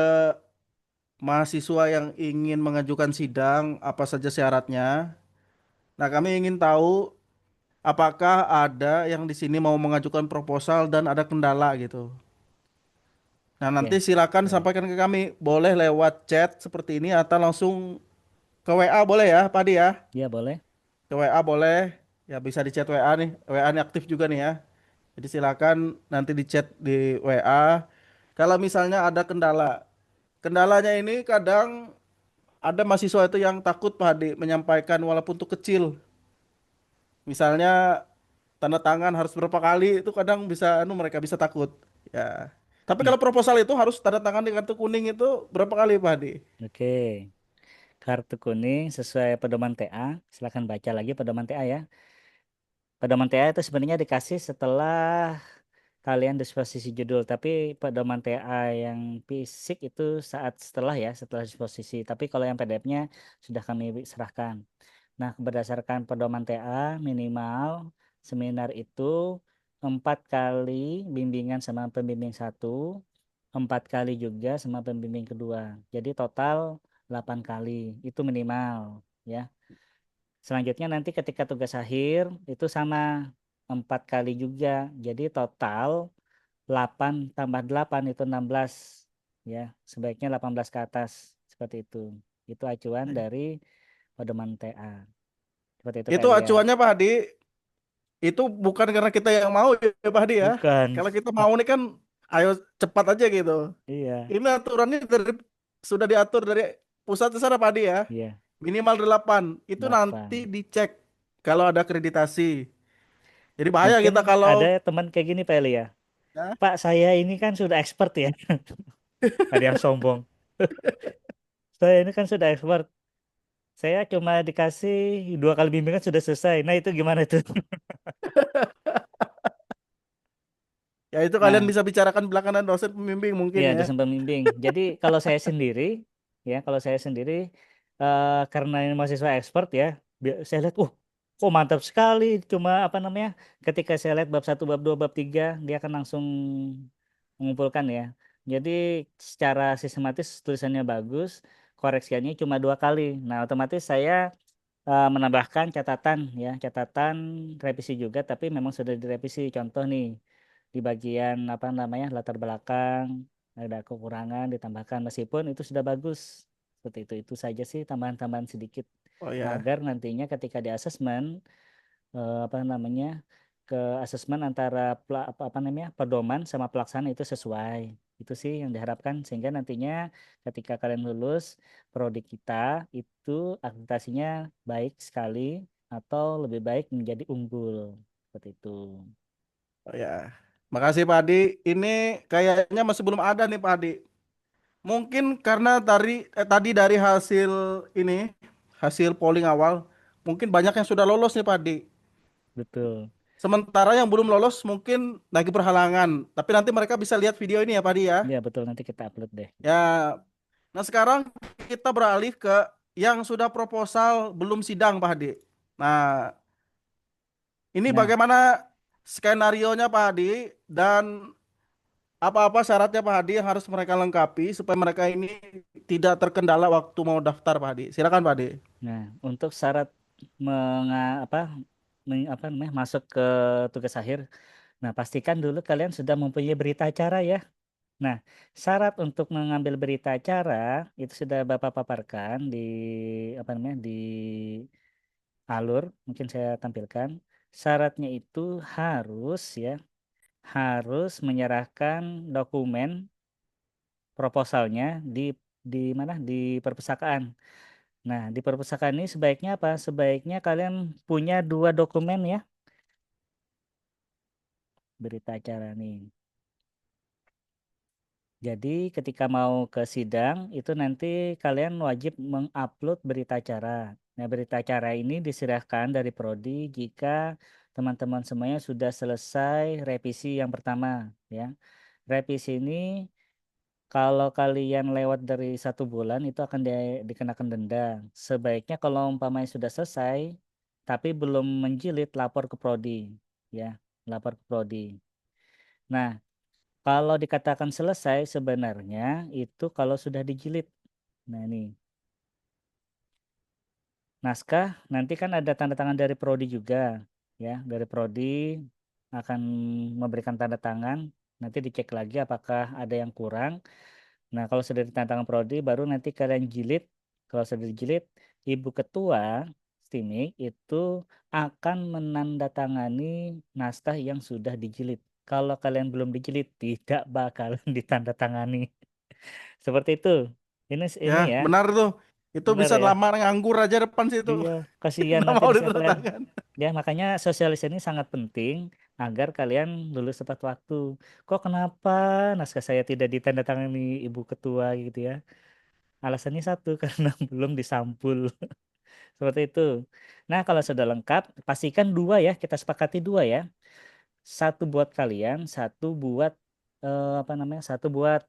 mahasiswa yang ingin mengajukan sidang, apa saja syaratnya. Nah, kami ingin tahu apakah ada yang di sini mau mengajukan proposal dan ada kendala gitu. Nah, nanti Ya, silakan boleh. sampaikan ke kami. Boleh lewat chat seperti ini atau langsung ke WA boleh ya, Pak Hadi ya? Ya, boleh. Ke WA boleh. Ya bisa di chat WA nih. WA ini aktif juga nih ya. Jadi silakan nanti di chat di WA. Kalau misalnya ada kendala. Kendalanya ini kadang ada mahasiswa itu yang takut Pak Hadi menyampaikan walaupun itu kecil. Misalnya tanda tangan harus berapa kali itu kadang bisa mereka bisa takut. Ya. Tapi Hmm, kalau proposal itu harus tanda tangan di kartu kuning itu berapa kali Pak Hadi? Oke. Kartu kuning sesuai pedoman TA. Silakan baca lagi pedoman TA ya. Pedoman TA itu sebenarnya dikasih setelah kalian disposisi judul, tapi pedoman TA yang fisik itu saat setelah ya, setelah disposisi. Tapi kalau yang PDF-nya sudah kami serahkan. Nah, berdasarkan pedoman TA minimal seminar itu 4 kali bimbingan sama pembimbing 1, 4 kali juga sama pembimbing kedua. Jadi total 8 kali itu minimal ya. Selanjutnya nanti ketika tugas akhir itu sama 4 kali juga. Jadi total 8 tambah 8 itu 16 ya. Sebaiknya 18 ke atas seperti itu. Itu acuan dari pedoman TA. Seperti itu Pak Itu Elia. acuannya Pak Hadi. Itu bukan karena kita yang mau ya Pak Hadi ya. Bukan. Kalau kita mau nih kan ayo cepat aja gitu. Iya, Ini aturannya sudah diatur dari pusat ke sana Pak Hadi ya. iya, Minimal 8. Itu nanti 8. dicek kalau ada akreditasi. Jadi bahaya Mungkin kita ada kalau teman kayak gini Pak Elia. ya, Pak, saya ini kan sudah expert ya. Ada yang sombong. Saya ini kan sudah expert. Saya cuma dikasih 2 kali bimbingan sudah selesai. Nah, itu gimana itu? ya itu kalian Nah, bisa bicarakan belakangan dosen pembimbing mungkin ya ya. dosen pembimbing. Jadi kalau saya sendiri, ya kalau saya sendiri, karena ini mahasiswa expert ya, saya lihat, kok mantap sekali. Cuma apa namanya, ketika saya lihat bab 1, bab 2, bab 3, dia akan langsung mengumpulkan ya. Jadi secara sistematis tulisannya bagus, koreksiannya cuma 2 kali. Nah, otomatis saya menambahkan catatan ya, catatan revisi juga, tapi memang sudah direvisi. Contoh nih, di bagian apa namanya latar belakang ada kekurangan ditambahkan meskipun itu sudah bagus. Seperti itu saja sih tambahan-tambahan sedikit Oh ya. agar nantinya ketika di asesmen apa namanya ke asesmen antara apa namanya pedoman sama pelaksanaan itu sesuai. Itu sih yang diharapkan sehingga nantinya ketika kalian lulus prodi kita itu akreditasinya baik sekali atau lebih baik menjadi unggul. Seperti itu. Oh ya. Makasih Pak Hadi. Ini kayaknya masih belum ada nih Pak Hadi. Mungkin karena tadi dari hasil ini, hasil polling awal, mungkin banyak yang sudah lolos nih Pak Di. Betul. Sementara yang belum lolos mungkin lagi berhalangan. Tapi nanti mereka bisa lihat video ini ya Pak Di ya. Ya, betul nanti kita upload deh. Ya, nah sekarang kita beralih ke yang sudah proposal belum sidang Pak Di. Nah, ini Nah, bagaimana skenarionya Pak Hadi dan apa-apa syaratnya Pak Hadi yang harus mereka lengkapi supaya mereka ini tidak terkendala waktu mau daftar Pak Hadi. Silakan Pak Hadi. Nah, untuk syarat apa apa namanya masuk ke tugas akhir. Nah, pastikan dulu kalian sudah mempunyai berita acara ya. Nah, syarat untuk mengambil berita acara itu sudah Bapak paparkan di apa namanya di alur, mungkin saya tampilkan. Syaratnya itu harus ya, harus menyerahkan dokumen proposalnya di mana? Di perpustakaan. Nah, di perpustakaan ini sebaiknya apa? Sebaiknya kalian punya 2 dokumen ya, berita acara nih. Jadi ketika mau ke sidang itu nanti kalian wajib mengupload berita acara. Nah, berita acara ini diserahkan dari prodi jika teman-teman semuanya sudah selesai revisi yang pertama ya. Revisi ini kalau kalian lewat dari 1 bulan itu akan dikenakan denda. Sebaiknya kalau umpamanya sudah selesai tapi belum menjilid, lapor ke prodi ya, lapor ke prodi. Nah, kalau dikatakan selesai sebenarnya itu kalau sudah dijilid. Nah, ini naskah nanti kan ada tanda tangan dari prodi juga ya. Dari prodi akan memberikan tanda tangan. Nanti dicek lagi apakah ada yang kurang. Nah, kalau sudah ditanda tangan prodi baru nanti kalian jilid. Kalau sudah dijilid, Ibu Ketua STIMIK itu akan menandatangani naskah yang sudah dijilid. Kalau kalian belum dijilid, tidak bakalan ditandatangani. Seperti itu. Ya, Ini ya, benar tuh. Itu benar bisa ya. lamar nganggur aja depan situ. Iya, kasihan Nggak nanti mau bisa kalian. ditandatangan. Ya, makanya sosialisasi ini sangat penting agar kalian lulus tepat waktu. Kok kenapa naskah saya tidak ditandatangani Ibu Ketua gitu ya? Alasannya satu, karena belum disampul. Seperti itu. Nah, kalau sudah lengkap, pastikan 2 ya, kita sepakati 2 ya. Satu buat kalian, satu buat apa namanya? Satu buat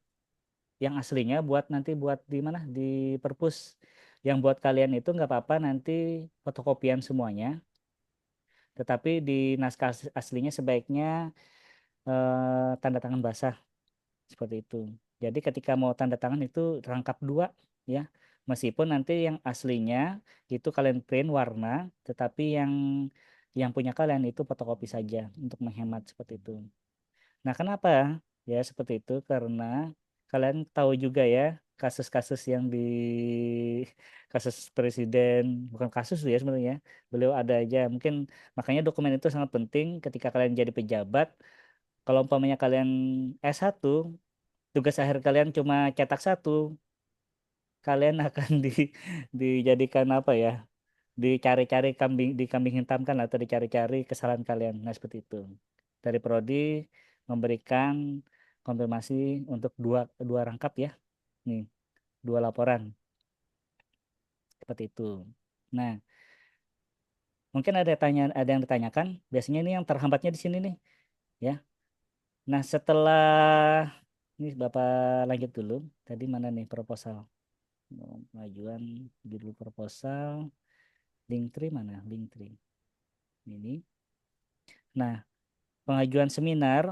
yang aslinya, buat nanti buat di mana? Di perpus. Yang buat kalian itu nggak apa-apa nanti fotokopian semuanya. Tetapi di naskah aslinya sebaiknya tanda tangan basah seperti itu. Jadi ketika mau tanda tangan itu rangkap 2 ya. Meskipun nanti yang aslinya itu kalian print warna, tetapi yang punya kalian itu fotokopi saja untuk menghemat seperti itu. Nah, kenapa ya seperti itu? Karena kalian tahu juga ya kasus-kasus yang di kasus presiden, bukan kasus ya sebenarnya. Beliau ada aja. Mungkin makanya dokumen itu sangat penting ketika kalian jadi pejabat. Kalau umpamanya kalian S1, tugas akhir kalian cuma cetak 1, kalian akan dijadikan apa ya? Dicari-cari dikambing hitamkan atau dicari-cari kesalahan kalian. Nah, seperti itu. Dari prodi memberikan konfirmasi untuk dua rangkap ya. Nih, 2 laporan seperti itu. Nah, mungkin ada yang ditanyakan. Biasanya ini yang terhambatnya di sini nih, ya. Nah, setelah ini Bapak lanjut dulu. Tadi mana nih proposal? Pengajuan judul proposal, link tree mana? Link tree. Ini. Nah, pengajuan seminar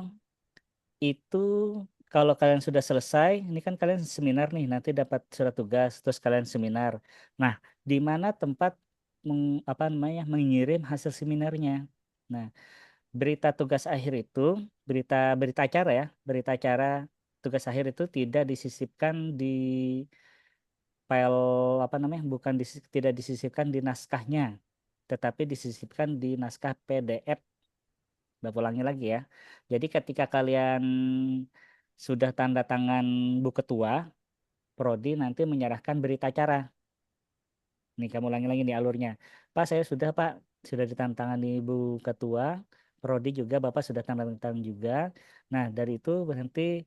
itu kalau kalian sudah selesai, ini kan kalian seminar nih, nanti dapat surat tugas, terus kalian seminar. Nah, di mana tempat apa namanya mengirim hasil seminarnya? Nah, berita tugas akhir itu, berita berita acara ya, berita acara tugas akhir itu tidak disisipkan di file apa namanya, bukan tidak disisipkan di naskahnya, tetapi disisipkan di naskah PDF. Bapak ulangi lagi ya. Jadi ketika kalian sudah tanda tangan Bu Ketua, Prodi nanti menyerahkan berita acara. Nih kamu ulangi lagi nih alurnya. Pak, saya sudah Pak, sudah ditantangani Bu Ketua, Prodi juga Bapak sudah tanda tangan juga. Nah, dari itu nanti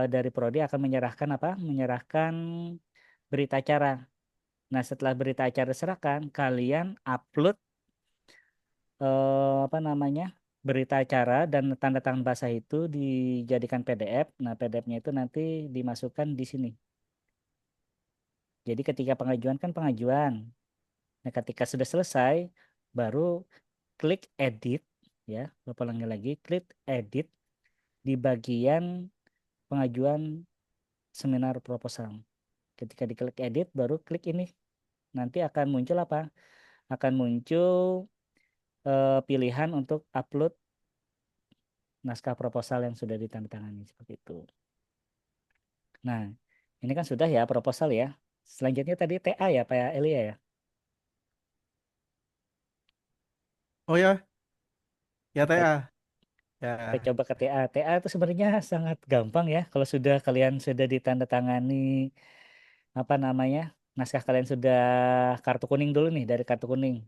dari Prodi akan menyerahkan apa? Menyerahkan berita acara. Nah, setelah berita acara diserahkan, kalian upload apa namanya berita acara dan tanda tangan basah itu dijadikan PDF. Nah, PDF-nya itu nanti dimasukkan di sini. Jadi ketika pengajuan kan pengajuan. Nah, ketika sudah selesai, baru klik edit. ya. Bapak ulangi lagi, klik edit di bagian pengajuan seminar proposal. Ketika diklik edit, baru klik ini. Nanti akan muncul apa? Akan muncul pilihan untuk upload naskah proposal yang sudah ditandatangani seperti itu. Nah, ini kan sudah ya proposal ya. Selanjutnya tadi TA ya Pak Elia ya. Oh ya, ya Kita, TA. kita Ya. coba ke TA. TA itu sebenarnya sangat gampang ya. Kalau sudah kalian sudah ditandatangani apa namanya, naskah kalian sudah kartu kuning dulu nih, dari kartu kuning.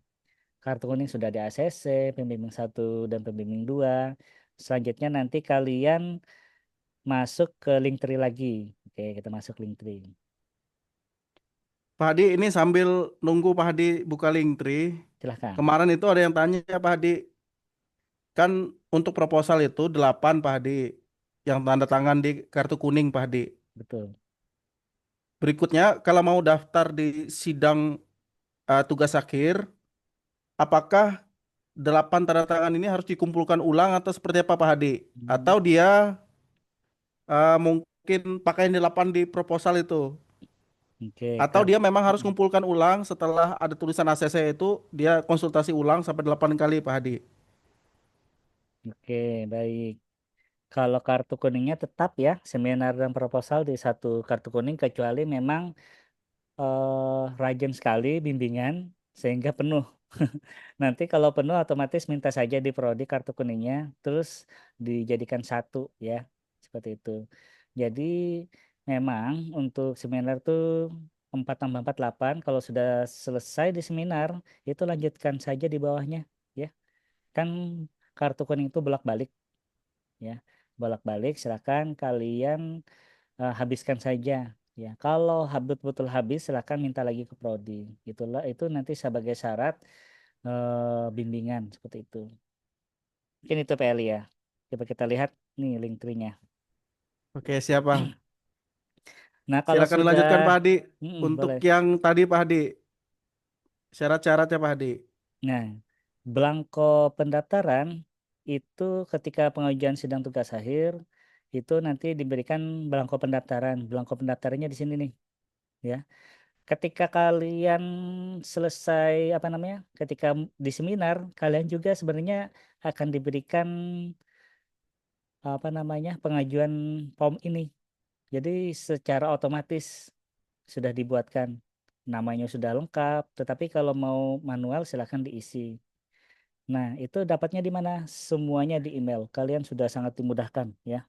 Kartu kuning sudah di ACC, pembimbing 1 dan pembimbing 2. Selanjutnya nanti kalian masuk ke Linktree lagi. Oke, kita masuk Linktree. Pak Hadi, ini sambil nunggu Pak Hadi buka Linktree, Silahkan. kemarin itu ada yang tanya Pak Hadi, kan untuk proposal itu 8 Pak Hadi, yang tanda tangan di kartu kuning Pak Hadi. Betul. Berikutnya, kalau mau daftar di sidang tugas akhir, apakah 8 tanda tangan ini harus dikumpulkan ulang atau seperti apa Pak Hadi? Hmm, Atau dia mungkin pakai 8 di proposal itu? Oke, Atau dia memang harus kumpulkan ulang setelah ada tulisan ACC itu, dia konsultasi ulang sampai 8 kali Pak Hadi? oke, baik. Kalau kartu kuningnya tetap ya, seminar dan proposal di satu kartu kuning kecuali memang rajin sekali bimbingan sehingga penuh. Nanti kalau penuh otomatis minta saja di prodi kartu kuningnya, terus dijadikan satu ya, seperti itu. Jadi memang untuk seminar tuh 4 tambah 4 8. Kalau sudah selesai di seminar itu lanjutkan saja di bawahnya ya. Kan kartu kuning itu bolak-balik ya, bolak-balik. Silakan kalian habiskan saja ya. Kalau betul-betul habis, silakan minta lagi ke prodi. Itulah itu nanti sebagai syarat bimbingan seperti itu. Mungkin itu PL ya. Coba kita lihat nih link tree-nya. Oke, siap Bang. Nah, kalau Silakan sudah dilanjutkan Pak Hadi. Untuk boleh. yang tadi Pak Hadi, syarat-syaratnya Pak Hadi. Nah, belangko pendaftaran itu ketika pengajuan sidang tugas akhir itu nanti diberikan belangko pendaftaran. Belangko pendaftarannya di sini nih, ya. Ketika kalian selesai apa namanya? Ketika di seminar, kalian juga sebenarnya akan diberikan apa namanya? Pengajuan form ini. Jadi secara otomatis sudah dibuatkan. Namanya sudah lengkap, tetapi kalau mau manual silahkan diisi. Nah, itu dapatnya di mana? Semuanya di email. Kalian sudah sangat dimudahkan ya.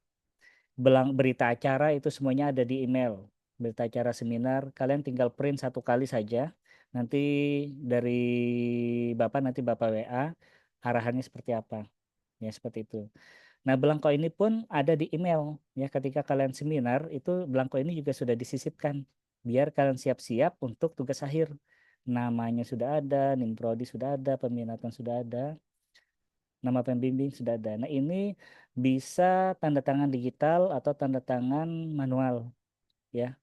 Berita acara itu semuanya ada di email. Berita acara seminar, kalian tinggal print 1 kali saja. Nanti dari nanti Bapak WA arahannya seperti apa. Ya, seperti itu. Nah, belangko ini pun ada di email. Ya, ketika kalian seminar, itu belangko ini juga sudah disisipkan. Biar kalian siap-siap untuk tugas akhir. Namanya sudah ada, NIM Prodi sudah ada, peminatan sudah ada, nama pembimbing sudah ada. Nah, ini bisa tanda tangan digital atau tanda tangan manual ya.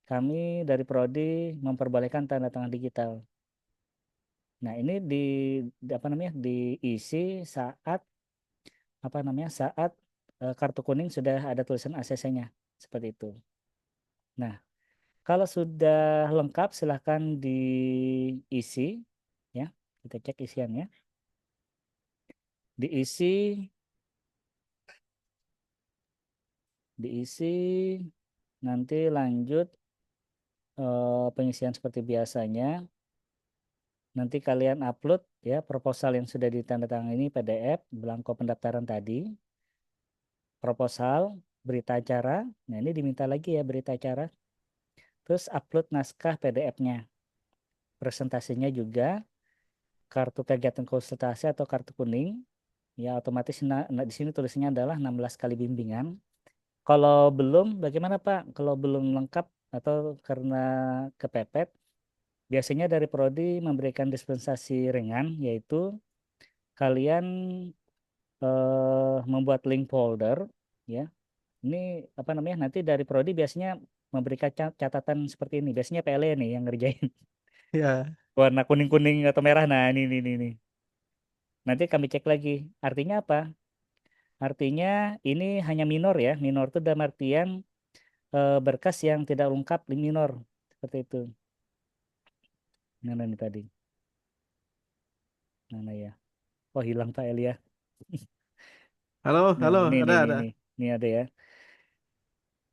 Kami dari Prodi memperbolehkan tanda tangan digital. Nah, ini apa namanya? Diisi saat apa namanya? Saat kartu kuning sudah ada tulisan ACC-nya seperti itu. Nah, kalau sudah lengkap silahkan diisi ya. Kita cek isiannya. Diisi diisi nanti lanjut pengisian seperti biasanya. Nanti kalian upload ya proposal yang sudah ditandatangani PDF, belangko pendaftaran tadi, proposal, berita acara. Nah, ini diminta lagi ya berita acara. Terus upload naskah PDF-nya. Presentasinya juga, kartu kegiatan konsultasi atau kartu kuning. Ya, otomatis di sini tulisnya adalah 16 kali bimbingan. Kalau belum, bagaimana Pak? Kalau belum lengkap atau karena kepepet, biasanya dari Prodi memberikan dispensasi ringan, yaitu kalian membuat link folder, ya. Ini apa namanya? Nanti dari Prodi biasanya memberikan catatan seperti ini. Biasanya PLE nih yang ngerjain Ya. warna kuning-kuning atau merah. Nah, ini. Nanti kami cek lagi. Artinya apa? Artinya ini hanya minor ya. Minor itu dalam artian berkas yang tidak lengkap di minor. Seperti itu. Mana nih tadi? Mana ya? Oh, hilang Pak Elia. Halo, Nah, halo, ini, ada, ini, ini, ada. ini. Ini ada ya.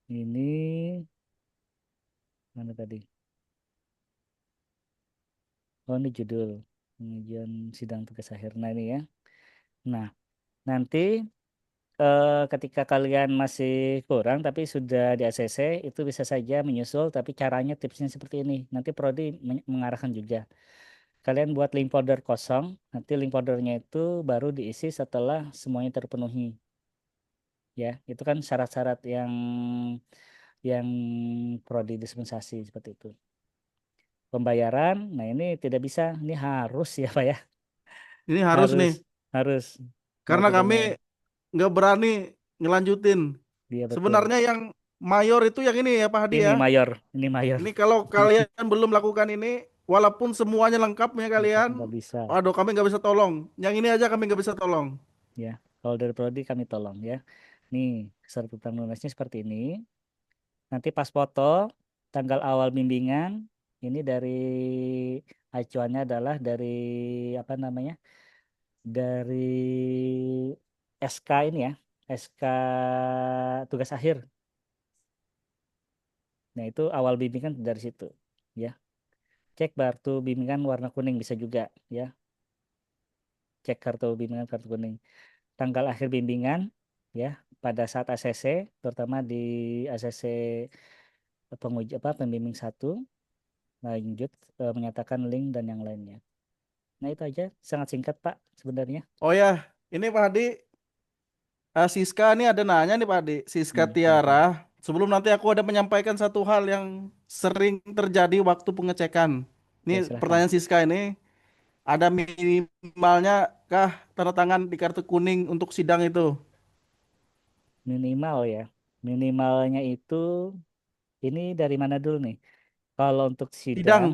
Ini mana tadi? Oh, ini judul pengujian sidang tugas akhir. Nah, ini ya. Nah, nanti ketika kalian masih kurang tapi sudah di ACC, itu bisa saja menyusul, tapi caranya tipsnya seperti ini. Nanti Prodi mengarahkan juga. Kalian buat link folder kosong, nanti link foldernya itu baru diisi setelah semuanya terpenuhi. Ya, itu kan syarat-syarat yang Prodi dispensasi seperti itu. Pembayaran, nah ini tidak bisa, ini harus ya Pak ya, Ini harus harus nih, harus mau karena tidak kami mau, nggak berani ngelanjutin. dia betul. Sebenarnya yang mayor itu yang ini ya Pak Hadi Ini ya. mayor, ini mayor. Ini kalau kalian belum lakukan ini, walaupun semuanya lengkapnya kalian, Nggak bisa. aduh kami nggak bisa tolong. Yang ini aja kami nggak bisa tolong. Ya, kalau dari Prodi kami tolong ya. Nih, kesertutan lunasnya seperti ini. Nanti pas foto tanggal awal bimbingan ini dari acuannya adalah dari apa namanya? Dari SK ini ya, SK tugas akhir. Nah, itu awal bimbingan dari situ ya. Cek kartu bimbingan warna kuning bisa juga ya. Cek kartu bimbingan kartu kuning. Tanggal akhir bimbingan ya pada saat ACC, terutama di ACC penguji apa pembimbing 1 lanjut menyatakan link dan yang lainnya. Nah, itu aja sangat singkat Pak sebenarnya. Oh ya, ini Pak Hadi, Siska ini ada nanya nih Pak Hadi, Siska Kenapa? Tiara. Sebelum nanti aku ada menyampaikan satu hal yang sering terjadi waktu pengecekan. Ya, Ini silahkan. pertanyaan Siska ini, ada minimalnya kah tanda tangan di kartu kuning untuk sidang itu? Minimal ya. Minimalnya itu ini dari mana dulu nih? Kalau untuk Sidang, sidang,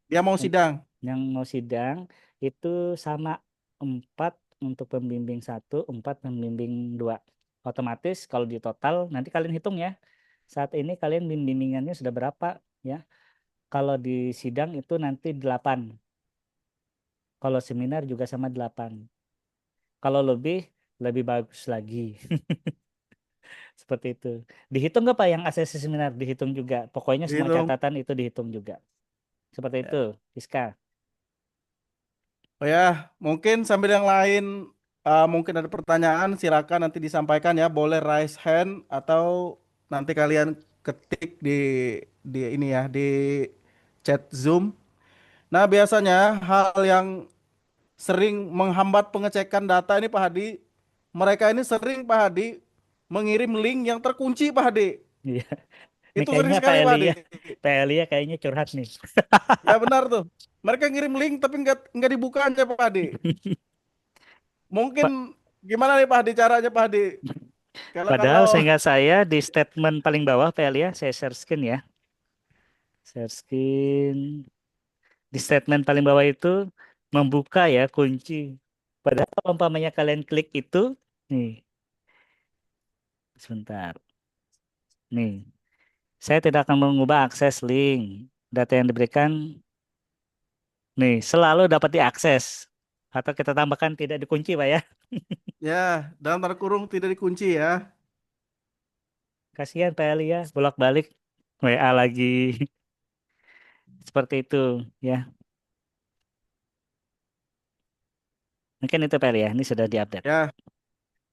dia mau sidang. yang mau sidang itu sama 4 untuk pembimbing 1, 4 pembimbing 2. Otomatis kalau di total nanti kalian hitung ya. Saat ini kalian bimbingannya sudah berapa ya? Kalau di sidang itu nanti 8. Kalau seminar juga sama 8. Kalau lebih bagus lagi. Seperti itu. Dihitung nggak Pak yang ACC seminar? Dihitung juga. Pokoknya semua Gitu. catatan itu dihitung juga. Seperti itu, Iska. Oh ya, mungkin sambil yang lain mungkin ada pertanyaan silakan nanti disampaikan ya. Boleh raise hand atau nanti kalian ketik di ini ya di chat Zoom. Nah, biasanya hal yang sering menghambat pengecekan data ini Pak Hadi, mereka ini sering Pak Hadi mengirim link yang terkunci Pak Hadi. Iya. Ini Itu sering kayaknya Pak sekali Pak Eli Hadi. ya. Pak Eli ya kayaknya curhat nih. Ya benar tuh. Mereka ngirim link tapi nggak dibuka aja Pak Hadi. Mungkin Pak, gimana nih Pak Hadi caranya Pak Hadi? Kalau padahal kalau seingat saya di statement paling bawah Pak Eli ya, saya share screen ya. Share screen. Di statement paling bawah itu membuka ya kunci. Padahal kalau umpamanya kalian klik itu, nih, sebentar. Nih, saya tidak akan mengubah akses link. Data yang diberikan, nih, selalu dapat diakses. Atau kita tambahkan tidak dikunci, Pak ya. ya dalam tanda kurung tidak dikunci ya. Kasihan Pak Eli ya, bolak-balik WA lagi. Seperti itu ya. Mungkin itu Pak Eli ya, ini sudah diupdate. Ya.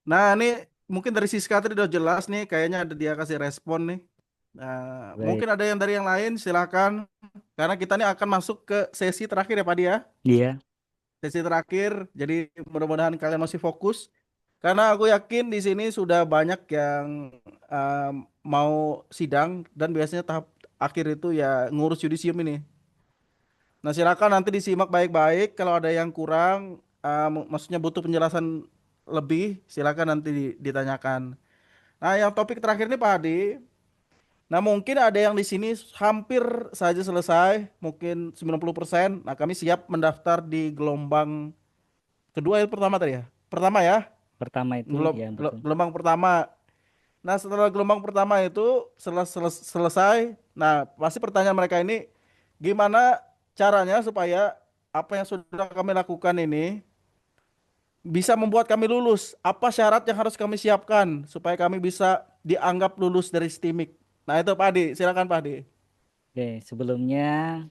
Nah, ini mungkin dari Siska tadi udah jelas nih, kayaknya ada dia kasih respon nih. Nah, Baik. mungkin ada yang dari yang lain, silakan. Karena kita nih akan masuk ke sesi terakhir ya Pak Dia. Iya, Sesi terakhir, jadi mudah-mudahan kalian masih fokus. Karena aku yakin di sini sudah banyak yang mau sidang dan biasanya tahap akhir itu ya ngurus yudisium ini. Nah, silakan nanti disimak baik-baik. Kalau ada yang kurang, maksudnya butuh penjelasan lebih, silakan nanti ditanyakan. Nah, yang topik terakhir ini Pak Hadi. Nah, mungkin ada yang di sini hampir saja selesai, mungkin 90%. Nah, kami siap mendaftar di gelombang Kedua itu pertama tadi ya. Pertama ya, Pertama itu ya betul. gelombang pertama. Nah, setelah gelombang pertama itu selesai, nah pasti pertanyaan mereka ini gimana caranya supaya apa yang sudah kami lakukan ini bisa membuat kami lulus. Apa syarat yang harus kami siapkan supaya kami bisa dianggap lulus dari STIMIK? Nah, itu Pak Adi, silakan Pak Adi. Oke, sebelumnya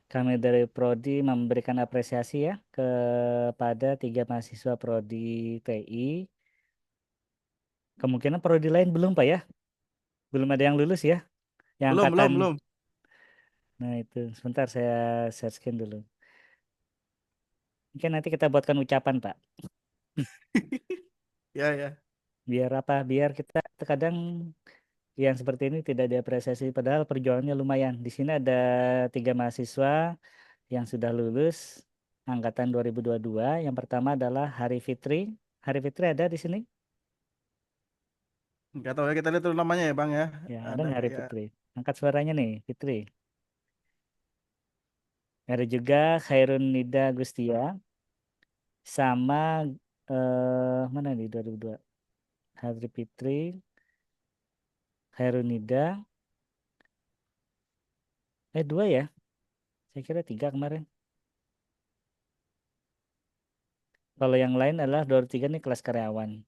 kami dari Prodi memberikan apresiasi ya kepada 3 mahasiswa Prodi TI. Kemungkinan Prodi lain belum Pak ya? Belum ada yang lulus ya? Yang Belum, belum, angkatan. belum. Nah itu, sebentar saya share screen dulu. Mungkin nanti kita buatkan ucapan Pak. Ya, ya. Biar apa? Biar kita terkadang yang seperti ini tidak diapresiasi. Padahal perjuangannya lumayan. Di sini ada 3 mahasiswa yang sudah lulus angkatan 2022. Yang pertama adalah Hari Fitri. Hari Fitri ada di sini? Nggak tahu ya, kita lihat dulu namanya ya Bang ya. Ya, ada Ada nggak Hari ya. Fitri? Angkat suaranya nih, Fitri. Ada juga Khairun Nida Gustia sama mana nih 2002? Hari Fitri, Khairun Nida. Dua ya? Saya kira 3 kemarin. Kalau yang lain adalah 23 nih kelas karyawan.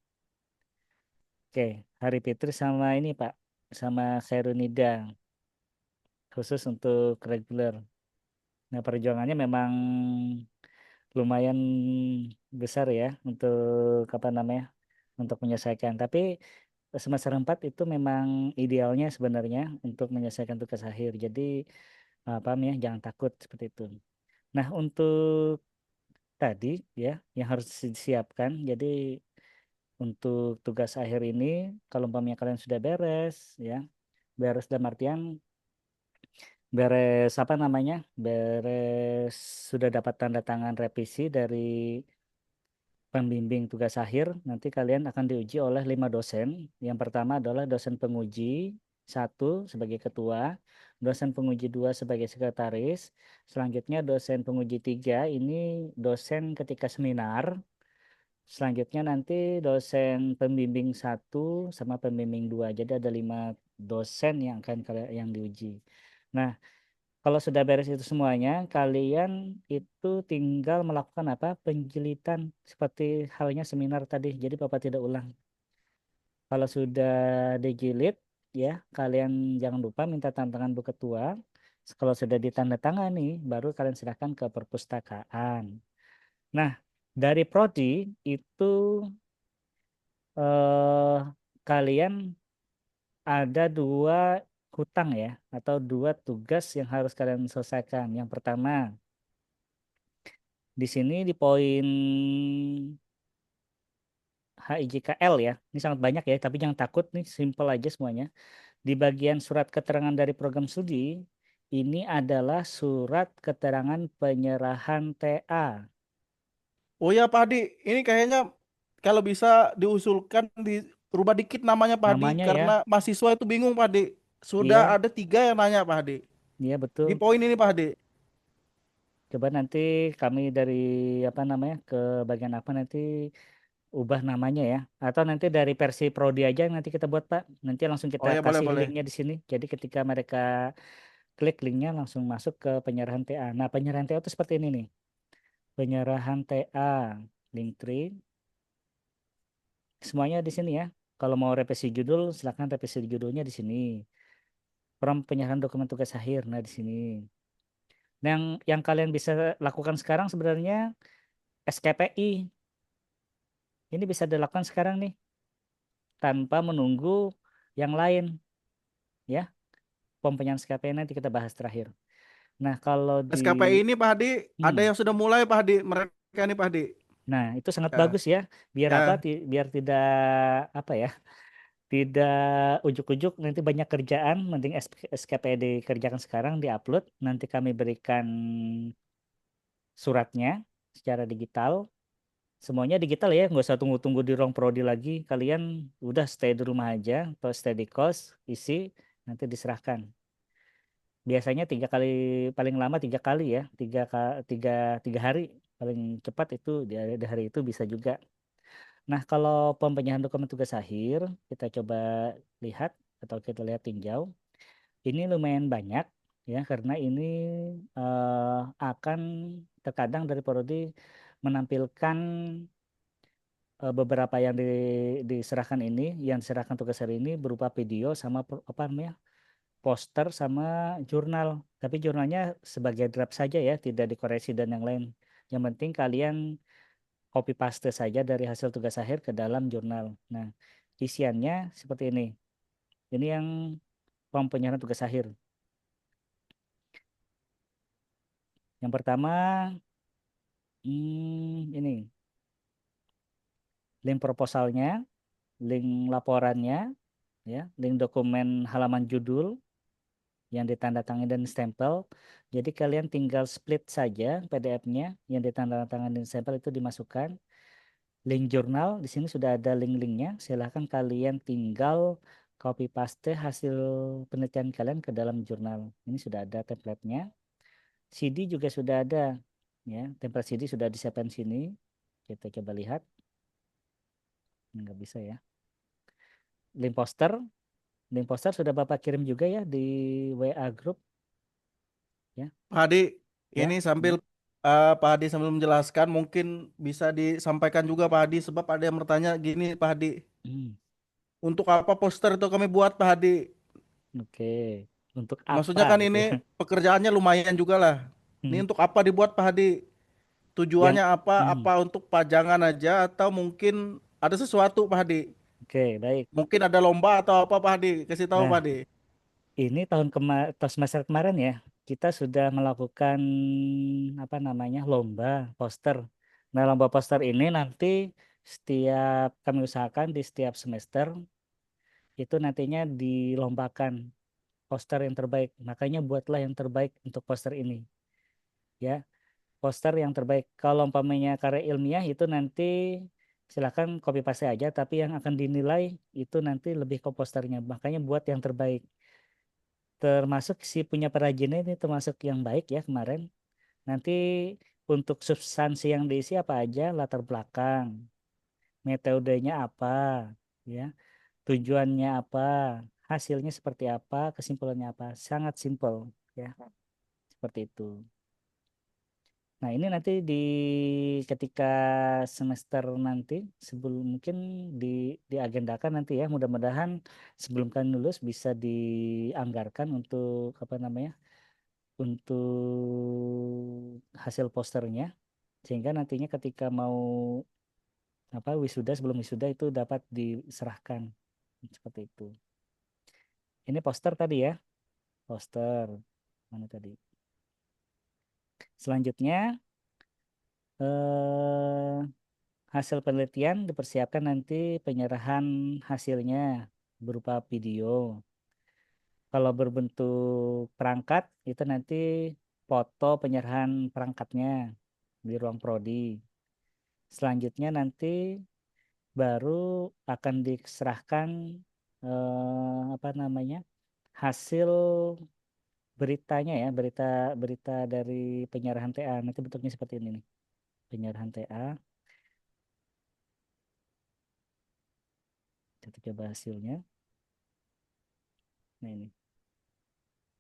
Oke, Hari Fitri sama ini Pak, sama Khairun Nida khusus untuk reguler. Nah, perjuangannya memang lumayan besar ya untuk apa namanya? Untuk menyelesaikan. Tapi semester 4 itu memang idealnya sebenarnya untuk menyelesaikan tugas akhir. Jadi paham ya, jangan takut seperti itu. Nah, untuk tadi ya yang harus disiapkan. Jadi untuk tugas akhir ini kalau umpamanya kalian sudah beres ya, beres dalam artian beres apa namanya? Beres sudah dapat tanda tangan revisi dari pembimbing tugas akhir, nanti kalian akan diuji oleh 5 dosen. Yang pertama adalah dosen penguji 1 sebagai ketua, dosen penguji 2 sebagai sekretaris, selanjutnya dosen penguji 3 ini dosen ketika seminar, selanjutnya nanti dosen pembimbing 1 sama pembimbing 2. Jadi ada 5 dosen yang akan kalian yang diuji. Nah, kalau sudah beres itu semuanya, kalian itu tinggal melakukan apa? Penjilitan seperti halnya seminar tadi. Jadi Bapak tidak ulang. Kalau sudah dijilid, ya kalian jangan lupa minta tantangan Bu Ketua. Kalau sudah ditandatangani, baru kalian serahkan ke perpustakaan. Nah, dari Prodi itu eh, kalian ada 2 hutang ya, atau 2 tugas yang harus kalian selesaikan. Yang pertama, di sini di poin HIJKL ya. Ini sangat banyak ya, tapi jangan takut nih, simple aja semuanya. Di bagian surat keterangan dari program studi, ini adalah surat keterangan penyerahan TA. Oh ya Pak Adi, ini kayaknya kalau bisa diusulkan dirubah dikit namanya Pak Adi Namanya ya, karena mahasiswa itu bingung Pak Adi. Sudah iya, ada 3 yang nanya Pak Adi. iya betul. Di poin ini Pak Adi. Coba nanti kami dari apa namanya ke bagian apa nanti ubah namanya ya. Atau nanti dari versi Prodi aja nanti kita buat Pak. Nanti langsung kita Oh ya boleh kasih boleh. linknya di sini. Jadi ketika mereka klik linknya langsung masuk ke penyerahan TA. Nah, penyerahan TA itu seperti ini nih. Penyerahan TA, Linktree, semuanya di sini ya. Kalau mau revisi judul, silakan revisi judulnya di sini. Form penyerahan dokumen tugas akhir, nah di sini. Nah, yang kalian bisa lakukan sekarang sebenarnya SKPI. Ini bisa dilakukan sekarang nih, tanpa menunggu yang lain, ya. Form penyerahan SKPI nanti kita bahas terakhir. Nah, kalau di, SKPI ini Pak Adi ada hmm, yang sudah mulai Pak Adi. Mereka ini Pak Adi. nah itu sangat Ya, bagus ya. Biar apa? ya. Biar tidak apa ya? Tidak ujuk-ujuk nanti banyak kerjaan, mending SKPD dikerjakan sekarang, diupload, nanti kami berikan suratnya secara digital, semuanya digital ya, nggak usah tunggu-tunggu di ruang prodi lagi, kalian udah stay di rumah aja atau stay di kos, isi, nanti diserahkan. Biasanya 3 kali, paling lama 3 kali ya, tiga hari paling cepat itu di hari itu bisa juga. Nah, kalau pembenyahan dokumen tugas akhir, kita coba lihat atau kita lihat tinjau. Ini lumayan banyak ya, karena ini akan terkadang dari Prodi menampilkan beberapa yang diserahkan ini, yang diserahkan tugas hari ini berupa video sama apa namanya, poster sama jurnal. Tapi jurnalnya sebagai draft saja ya, tidak dikoreksi dan yang lain. Yang penting kalian copy paste saja dari hasil tugas akhir ke dalam jurnal. Nah, isiannya seperti ini. Ini yang pembenyahan tugas akhir. Yang pertama, ini link proposalnya, link laporannya, ya, link dokumen halaman judul yang ditandatangani dan stempel. Jadi kalian tinggal split saja PDF-nya yang ditandatangani dan stempel itu dimasukkan. Link jurnal di sini sudah ada link-linknya. Silahkan kalian tinggal copy paste hasil penelitian kalian ke dalam jurnal. Ini sudah ada template-nya. CD juga sudah ada, ya. Template CD sudah disiapkan sini. Kita coba lihat. Nggak bisa ya. Link poster. Link poster sudah Bapak kirim juga ya di WA group. Ya. Pak Hadi, Ya. ini sambil Pak Hadi sambil menjelaskan mungkin bisa disampaikan juga Pak Hadi, sebab ada yang bertanya gini Pak Hadi, Hmm, untuk apa poster itu kami buat Pak Hadi? oke. Untuk apa Maksudnya kan gitu ini ya? pekerjaannya lumayan juga lah. Ini Hmm, untuk apa dibuat Pak Hadi? Yang Tujuannya apa? hmm, Apa untuk pajangan aja atau mungkin ada sesuatu Pak Hadi? oke, baik. Mungkin ada lomba atau apa Pak Hadi? Kasih tahu Pak Nah, Hadi. ini tahun semester kemarin ya, kita sudah melakukan apa namanya lomba poster. Nah, lomba poster ini nanti setiap kami usahakan di setiap semester itu nantinya dilombakan poster yang terbaik. Makanya buatlah yang terbaik untuk poster ini, ya. Poster yang terbaik. Kalau umpamanya karya ilmiah itu nanti silakan copy paste aja, tapi yang akan dinilai itu nanti lebih ke posternya. Makanya buat yang terbaik. Termasuk si punya perajinnya ini termasuk yang baik ya kemarin. Nanti untuk substansi yang diisi apa aja, latar belakang, metodenya apa, ya, tujuannya apa, hasilnya seperti apa, kesimpulannya apa. Sangat simpel ya, seperti itu. Nah, ini nanti ketika semester nanti sebelum mungkin di diagendakan nanti ya, mudah-mudahan sebelum kalian lulus bisa dianggarkan untuk apa namanya? Untuk hasil posternya sehingga nantinya ketika mau apa wisuda sebelum wisuda itu dapat diserahkan seperti itu. Ini poster tadi ya, poster mana tadi? Selanjutnya eh, hasil penelitian dipersiapkan nanti penyerahan hasilnya berupa video. Kalau berbentuk perangkat itu nanti foto penyerahan perangkatnya di ruang prodi. Selanjutnya nanti baru akan diserahkan apa namanya hasil beritanya ya, berita berita dari penyerahan TA. Nanti bentuknya seperti ini nih, penyerahan TA. Kita coba hasilnya. Nah ini,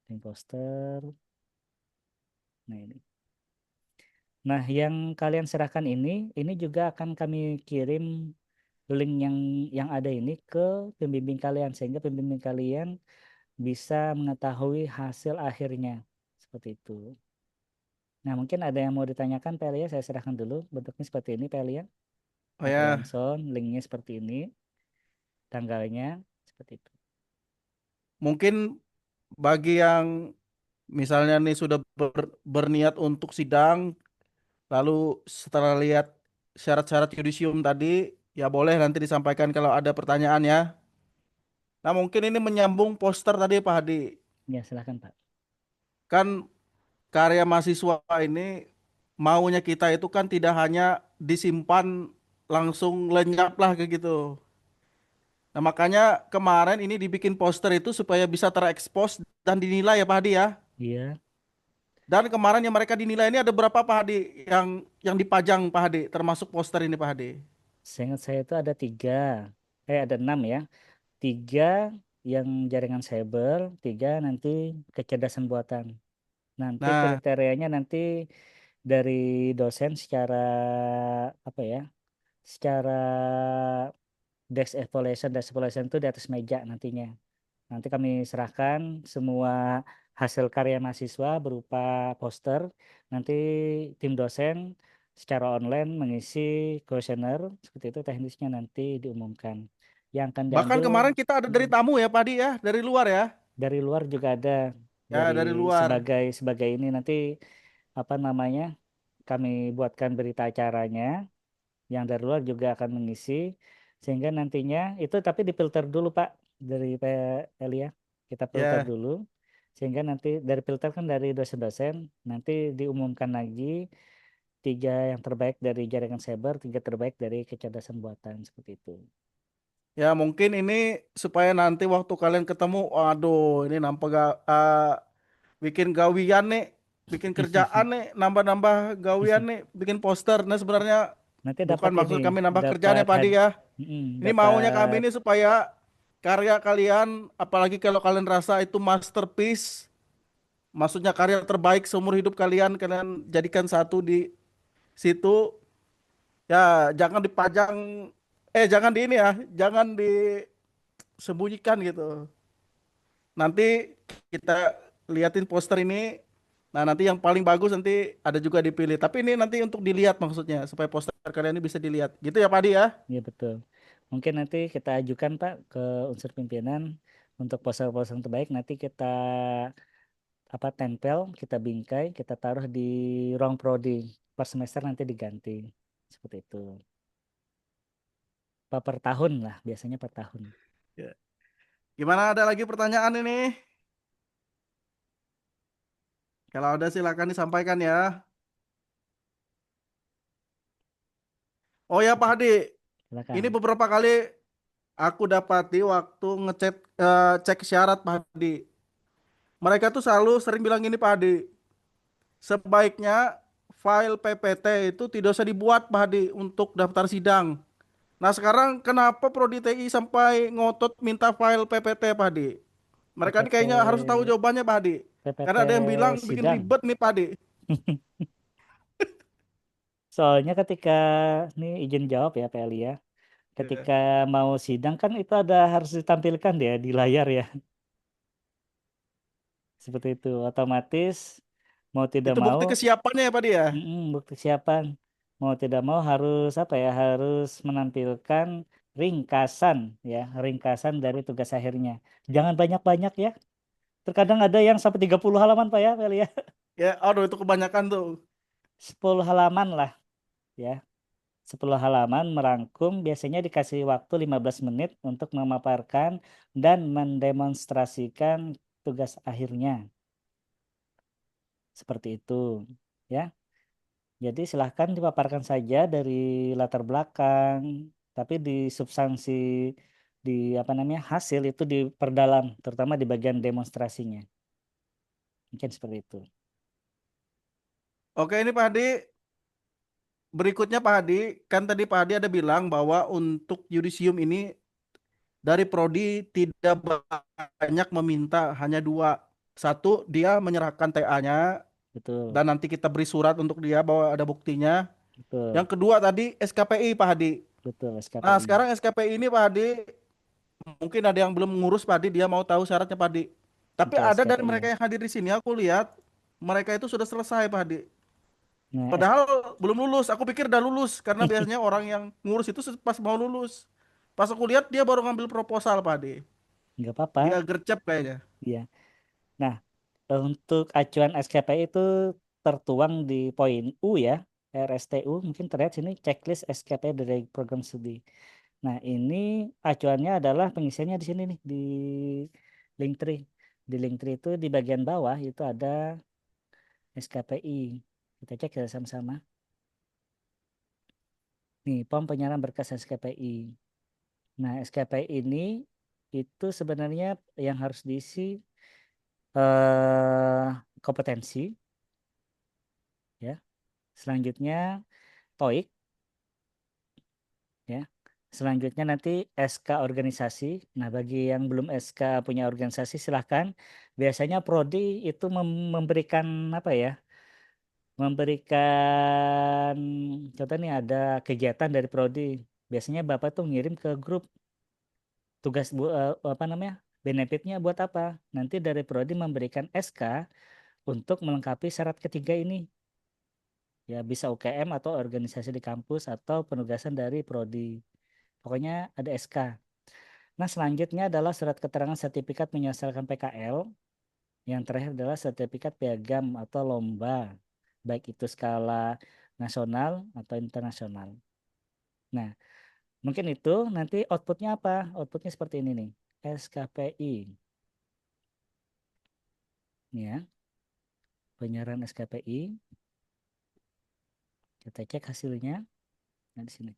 link poster. Nah ini. Nah yang kalian serahkan ini juga akan kami kirim link yang ada ini ke pembimbing kalian sehingga pembimbing kalian bisa mengetahui hasil akhirnya seperti itu. Nah, mungkin ada yang mau ditanyakan, Pelia, saya serahkan dulu. Bentuknya seperti ini, Pelia. Oh Atau ya, Yanson, linknya seperti ini, tanggalnya seperti itu. mungkin bagi yang misalnya nih sudah berniat untuk sidang, lalu setelah lihat syarat-syarat yudisium tadi, ya boleh nanti disampaikan kalau ada pertanyaan ya. Nah mungkin ini menyambung poster tadi Pak Hadi. Ya, silahkan, Pak. Kan karya mahasiswa ini maunya kita itu kan tidak hanya disimpan langsung lenyap lah kayak gitu. Nah makanya kemarin ini dibikin poster itu supaya bisa terekspos dan dinilai ya Pak Hadi ya. Iya, Dan kemarin yang mereka dinilai ini ada berapa Pak Hadi yang dipajang Pak Hadi, termasuk poster ini Pak Hadi? Seingat saya itu ada ada 6 ya. 3 yang jaringan cyber, 3 nanti kecerdasan buatan. Nanti Nah, kriterianya nanti dari dosen secara apa ya? Secara desk evaluation itu di atas meja nantinya. Nanti kami serahkan semua hasil karya mahasiswa berupa poster. Nanti tim dosen secara online mengisi kuesioner seperti itu, teknisnya nanti diumumkan. Yang akan bahkan diambil kemarin kita ada dari mm, tamu ya Pak Hadi ya, dari luar ya. dari luar juga ada, Ya, dari dari luar. sebagai ini nanti apa namanya, kami buatkan berita acaranya, yang dari luar juga akan mengisi, sehingga nantinya itu tapi difilter dulu Pak dari Elia, kita filter Ya. dulu sehingga nanti dari filter kan dari dosen-dosen, nanti diumumkan lagi 3 yang terbaik dari jaringan cyber, 3 terbaik dari kecerdasan buatan seperti itu. Ya mungkin ini supaya nanti waktu kalian ketemu, waduh ini nampak gak bikin gawian nih, bikin kerjaan nih, nambah-nambah gawian nih, bikin poster. Nah sebenarnya Nanti bukan dapat ini, maksud kami nambah kerjaan dapat ya Pak Adi ya. Ini maunya kami dapat ini supaya karya kalian, apalagi kalau kalian rasa itu masterpiece, maksudnya karya terbaik seumur hidup kalian, kalian jadikan satu di situ. Ya jangan dipajang, jangan di ini ya, jangan disembunyikan gitu. Nanti kita liatin poster ini. Nah, nanti yang paling bagus nanti ada juga dipilih. Tapi ini nanti untuk dilihat maksudnya supaya poster kalian ini bisa dilihat. Gitu ya, Pak Adi ya? ya betul. Mungkin nanti kita ajukan Pak ke unsur pimpinan untuk poster-poster yang terbaik, nanti kita tempel, kita bingkai, kita taruh di ruang prodi, per semester nanti diganti seperti itu. Per tahun lah, biasanya per tahun. Ya. Gimana, ada lagi pertanyaan ini? Kalau ada silakan disampaikan ya. Oh ya Pak Hadi, ini Silakan. beberapa kali aku dapati waktu ngecek cek syarat Pak Hadi. Mereka tuh selalu sering bilang gini Pak Hadi, sebaiknya file PPT itu tidak usah dibuat Pak Hadi untuk daftar sidang. Nah sekarang kenapa Prodi TI sampai ngotot minta file PPT Pak Hadi? Mereka ini PPT kayaknya harus tahu jawabannya Pak Hadi. PPT Karena ada yang bilang bikin sidang. ribet nih Pak Hadi. Soalnya ketika nih izin jawab ya PLI ya. Ya. Ketika mau sidang kan itu ada harus ditampilkan ya di layar ya. Seperti itu. Otomatis mau tidak Itu mau bukti kesiapannya ya Pak Hadi ya. bukti kesiapan. Mau tidak mau harus harus menampilkan ringkasan ya, ringkasan dari tugas akhirnya. Jangan banyak-banyak ya. Terkadang ada yang sampai 30 halaman Pak ya, Pel ya. Ya, aduh itu kebanyakan tuh. 10 halaman lah ya. 10 halaman merangkum, biasanya dikasih waktu 15 menit untuk memaparkan dan mendemonstrasikan tugas akhirnya. Seperti itu ya. Jadi silahkan dipaparkan saja dari latar belakang, tapi di substansi, di hasil itu diperdalam, terutama di bagian demonstrasinya. Mungkin seperti itu. Oke ini Pak Hadi, berikutnya Pak Hadi, kan tadi Pak Hadi ada bilang bahwa untuk yudisium ini dari Prodi tidak banyak meminta, hanya dua. Satu, dia menyerahkan TA-nya Betul, dan nanti kita beri surat untuk dia bahwa ada buktinya. betul, Yang kedua tadi SKPI Pak Hadi. betul Nah SKPI. sekarang SKPI ini Pak Hadi, mungkin ada yang belum mengurus Pak Hadi, dia mau tahu syaratnya Pak Hadi. Tapi Betul ada dari SKPI ya. mereka yang hadir di sini, aku lihat mereka itu sudah selesai Pak Hadi. Nah, Padahal belum lulus. Aku pikir udah lulus karena biasanya orang yang ngurus itu pas mau lulus. Pas aku lihat dia baru ngambil proposal Pak Hadi. nggak apa-apa, Tinggal gercep kayaknya. ya. Nah, untuk acuan SKPI itu tertuang di poin U ya, RSTU, mungkin terlihat sini checklist SKPI dari program studi. Nah, ini acuannya adalah pengisiannya di sini nih, di Linktree. Di Linktree itu di bagian bawah itu ada SKPI. Kita cek ya sama-sama. Nih, POM penyerahan berkas SKPI. Nah, SKPI ini itu sebenarnya yang harus diisi kompetensi ya. Selanjutnya TOEIK ya. Selanjutnya nanti SK organisasi. Nah, bagi yang belum SK punya organisasi silahkan. Biasanya prodi itu memberikan apa ya? Memberikan contoh nih ada kegiatan dari prodi. Biasanya Bapak tuh ngirim ke grup tugas apa namanya? Benefitnya buat apa? Nanti dari prodi memberikan SK untuk melengkapi syarat ketiga ini. Ya bisa UKM atau organisasi di kampus atau penugasan dari prodi. Pokoknya ada SK. Nah, selanjutnya adalah surat keterangan sertifikat menyelesaikan PKL. Yang terakhir adalah sertifikat piagam atau lomba, baik itu skala nasional atau internasional. Nah, mungkin itu nanti outputnya apa? Outputnya seperti ini nih, SKPI. Ini ya, penyerahan SKPI. Kita cek hasilnya. Nah, di sini.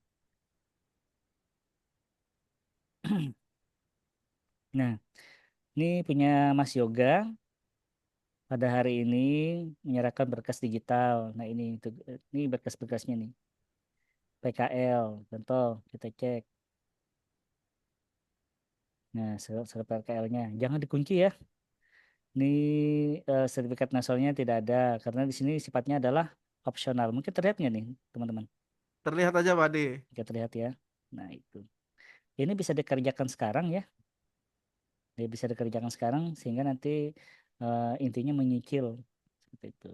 Nah, ini punya Mas Yoga. Pada hari ini menyerahkan berkas digital. Nah, ini berkas-berkasnya nih. PKL, contoh kita cek. Nah, surat PKL-nya jangan dikunci ya. Ini sertifikat nasionalnya tidak ada karena di sini sifatnya adalah opsional. Mungkin terlihat nggak nih, teman-teman? Terlihat aja Pak Hadi. Oke, terlihat ya. Nah, itu. Ini bisa dikerjakan sekarang ya. Dia bisa dikerjakan sekarang sehingga nanti intinya menyicil seperti itu.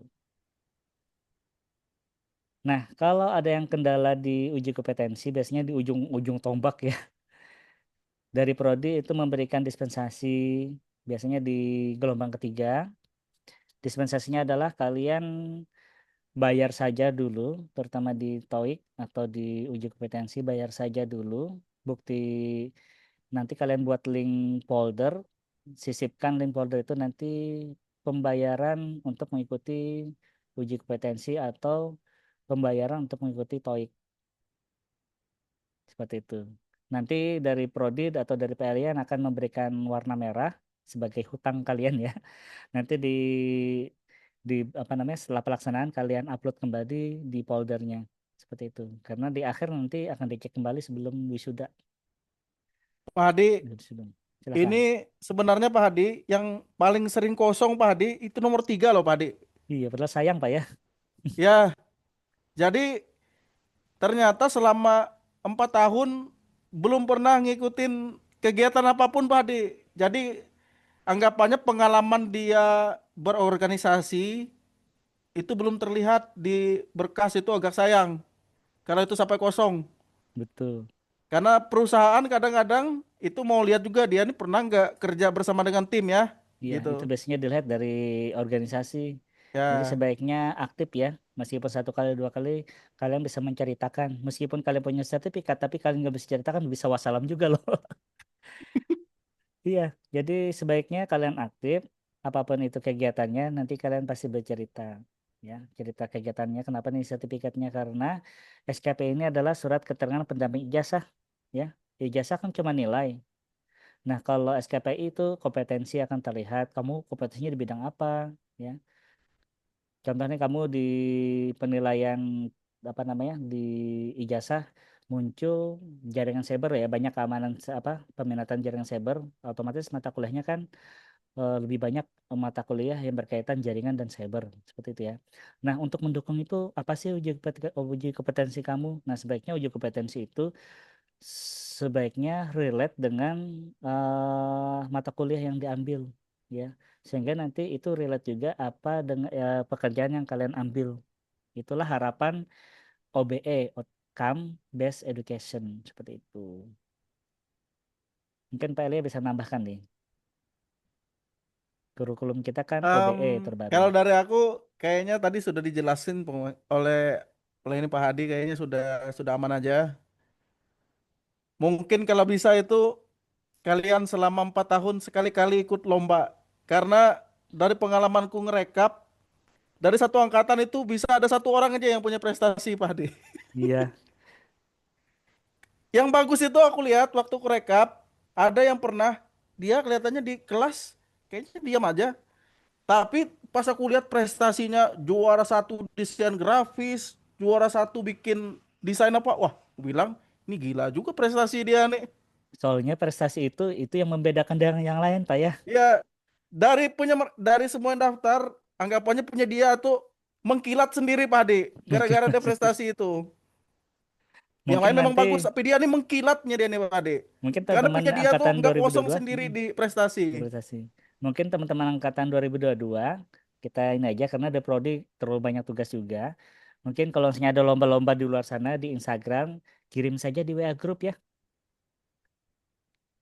Nah, kalau ada yang kendala di uji kompetensi, biasanya di ujung-ujung tombak ya. Dari prodi itu memberikan dispensasi, biasanya di gelombang ketiga. Dispensasinya adalah kalian bayar saja dulu, terutama di TOEIK atau di uji kompetensi, bayar saja dulu. Bukti nanti kalian buat link folder, sisipkan link folder itu nanti pembayaran untuk mengikuti uji kompetensi atau pembayaran untuk mengikuti TOEIK. Seperti itu. Nanti dari Prodi atau dari PLN akan memberikan warna merah sebagai hutang kalian ya. Nanti di apa namanya setelah pelaksanaan kalian upload kembali di foldernya seperti itu. Karena di akhir nanti akan dicek kembali sebelum wisuda. Pak Hadi, Silakan. ini sebenarnya Pak Hadi yang paling sering kosong Pak Hadi itu nomor 3 loh Pak Hadi. Iya, padahal sayang Pak ya. Ya, jadi ternyata selama 4 tahun belum pernah ngikutin kegiatan apapun Pak Hadi. Jadi anggapannya pengalaman dia berorganisasi itu belum terlihat di berkas, itu agak sayang. Karena itu sampai kosong. Betul. Karena perusahaan kadang-kadang itu mau lihat juga dia ini pernah nggak kerja bersama dengan tim ya, Iya, itu gitu. biasanya dilihat dari organisasi. Jadi Ya, sebaiknya aktif ya. Meskipun satu kali dua kali kalian bisa menceritakan. Meskipun kalian punya sertifikat, tapi kalian nggak bisa ceritakan bisa wassalam juga loh. Iya, jadi sebaiknya kalian aktif, apapun itu kegiatannya, nanti kalian pasti bercerita. Ya, cerita kegiatannya, kenapa nih sertifikatnya? Karena SKP ini adalah surat keterangan pendamping ijazah. Ya, ijazah kan cuma nilai. Nah, kalau SKPI itu kompetensi akan terlihat, kamu kompetensinya di bidang apa, ya. Contohnya kamu di penilaian apa namanya di ijazah muncul jaringan cyber ya, banyak keamanan apa peminatan jaringan cyber, otomatis mata kuliahnya kan lebih banyak mata kuliah yang berkaitan jaringan dan cyber seperti itu ya. Nah, untuk mendukung itu apa sih uji kompetensi kamu? Nah, sebaiknya uji kompetensi itu sebaiknya relate dengan mata kuliah yang diambil ya, sehingga nanti itu relate juga apa dengan pekerjaan yang kalian ambil. Itulah harapan OBE, Outcome Based Education, seperti itu. Mungkin Pak Elia bisa nambahkan nih, kurikulum kita kan em, OBE terbaru. kalau dari aku kayaknya tadi sudah dijelasin oleh oleh ini Pak Hadi, kayaknya sudah aman aja. Mungkin kalau bisa itu kalian selama 4 tahun sekali-kali ikut lomba. Karena dari pengalamanku ngerekap, dari satu angkatan itu bisa ada satu orang aja yang punya prestasi Pak Hadi. Iya, Yang bagus itu aku lihat waktu kurekap, ada yang pernah dia kelihatannya di kelas kayaknya diam aja. Tapi pas aku lihat prestasinya juara satu desain grafis, juara satu bikin desain apa? Wah, aku bilang ini gila juga prestasi dia nih. Soalnya prestasi itu yang membedakan dengan yang lain, Pak ya. Ya, dari semua yang daftar, anggapannya punya dia tuh mengkilat sendiri Pak Ade, Mungkin gara-gara dia prestasi itu. Yang mungkin lain memang nanti bagus, tapi dia nih mengkilatnya dia nih Pak Ade. mungkin Karena teman-teman punya dia tuh angkatan nggak kosong 2022 sendiri di prestasi. prestasi. Mungkin teman-teman angkatan 2022 kita ini aja karena ada prodi terlalu banyak tugas juga. Mungkin kalau misalnya ada lomba-lomba di luar sana di Instagram, kirim saja di WA grup ya.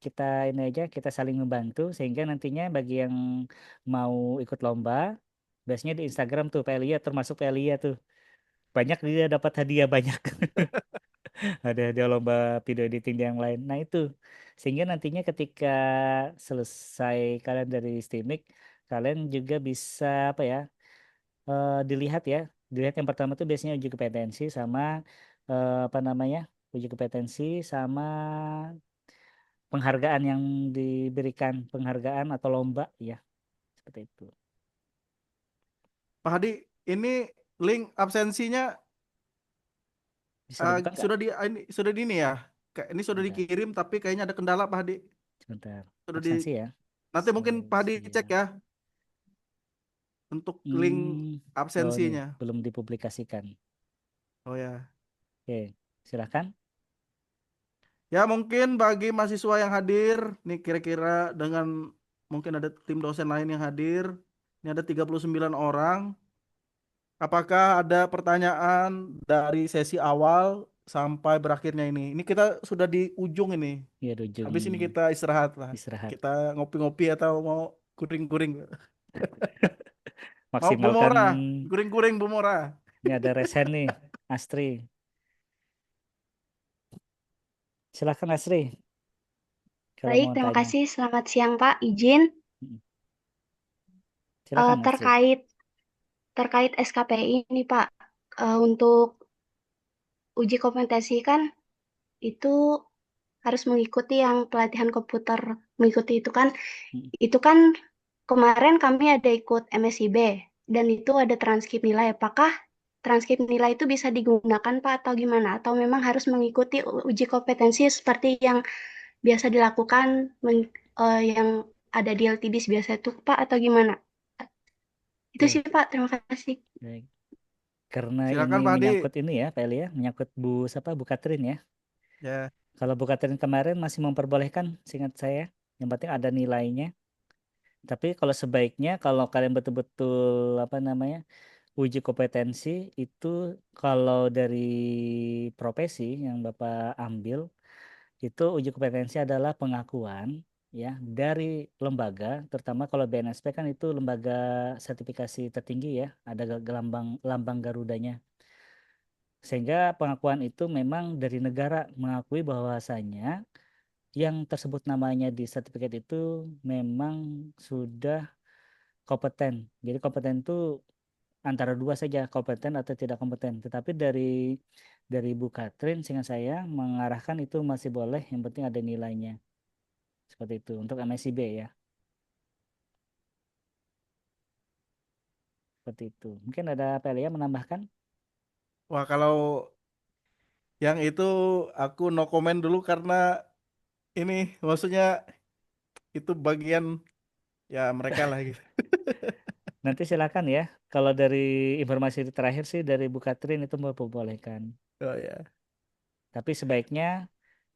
Kita ini aja, kita saling membantu sehingga nantinya bagi yang mau ikut lomba, biasanya di Instagram tuh Pelia termasuk Pelia tuh. Banyak dia dapat hadiah banyak. Ada hadiah lomba video editing yang lain. Nah, itu. Sehingga nantinya ketika selesai kalian dari Steamik, kalian juga bisa apa ya? Dilihat ya. Dilihat yang pertama tuh biasanya uji kompetensi sama apa namanya? Uji kompetensi sama penghargaan yang diberikan, penghargaan atau lomba ya, seperti itu. Pak Hadi, ini link absensinya Bisa dibuka nggak? sudah di ini ya. Ini sudah Sebentar, dikirim tapi kayaknya ada kendala Pak Hadi. sebentar. Sudah di Absensi ya. Nanti mungkin Pak Hadi cek Sosial. ya untuk link Hmm, oh nih, absensinya. belum dipublikasikan. Oh ya. Oke, silahkan. Ya mungkin bagi mahasiswa yang hadir, nih kira-kira dengan mungkin ada tim dosen lain yang hadir, ini ada 39 orang. Apakah ada pertanyaan dari sesi awal sampai berakhirnya ini? Ini kita sudah di ujung ini. Ya, di ujung Habis ini kita istirahat lah. istirahat. Kita ngopi-ngopi atau mau kuring-kuring. Mau Bu Maksimalkan. Mora, kuring-kuring Bu Mora. Ini ada resen nih, Astri. Silahkan Astri, kalau Baik, mau terima tanya. kasih. Selamat siang, Pak. Izin Mm, Silahkan Astri. terkait terkait SKPI ini, Pak. Untuk uji kompetensi kan itu harus mengikuti yang pelatihan komputer. Mengikuti Mm, itu kan kemarin kami ada ikut MSIB dan itu ada transkrip nilai. Apakah transkrip nilai itu bisa digunakan, Pak, atau gimana? Atau memang harus mengikuti uji kompetensi seperti yang biasa dilakukan yang ada di LTDs biasa itu, Pak, atau gimana? Itu Oke, sih, Pak. Terima kasih. baik. Karena ini Silakan Pak Hadi. menyangkut ini ya, Pak Eli ya, menyangkut Bu Katrin ya. Ya, Kalau Bu Katrin kemarin masih memperbolehkan, seingat saya, yang penting ada nilainya. Tapi kalau sebaiknya, kalau kalian betul-betul apa namanya, uji kompetensi itu kalau dari profesi yang Bapak ambil itu uji kompetensi adalah pengakuan ya dari lembaga, terutama kalau BNSP kan itu lembaga sertifikasi tertinggi ya, ada lambang lambang Garudanya. Sehingga pengakuan itu memang dari negara mengakui bahwasanya yang tersebut namanya di sertifikat itu memang sudah kompeten. Jadi kompeten itu antara dua saja, kompeten atau tidak kompeten. Tetapi dari Bu Katrin sehingga saya mengarahkan itu masih boleh, yang penting ada nilainya. Seperti itu untuk MSIB ya. Seperti itu. Mungkin ada PLIA menambahkan? wah kalau yang itu aku no comment dulu karena ini maksudnya itu bagian ya mereka lah gitu. Nanti silakan ya. Kalau dari informasi terakhir sih dari Bu Katrin itu memperbolehkan. Oh ya. Tapi sebaiknya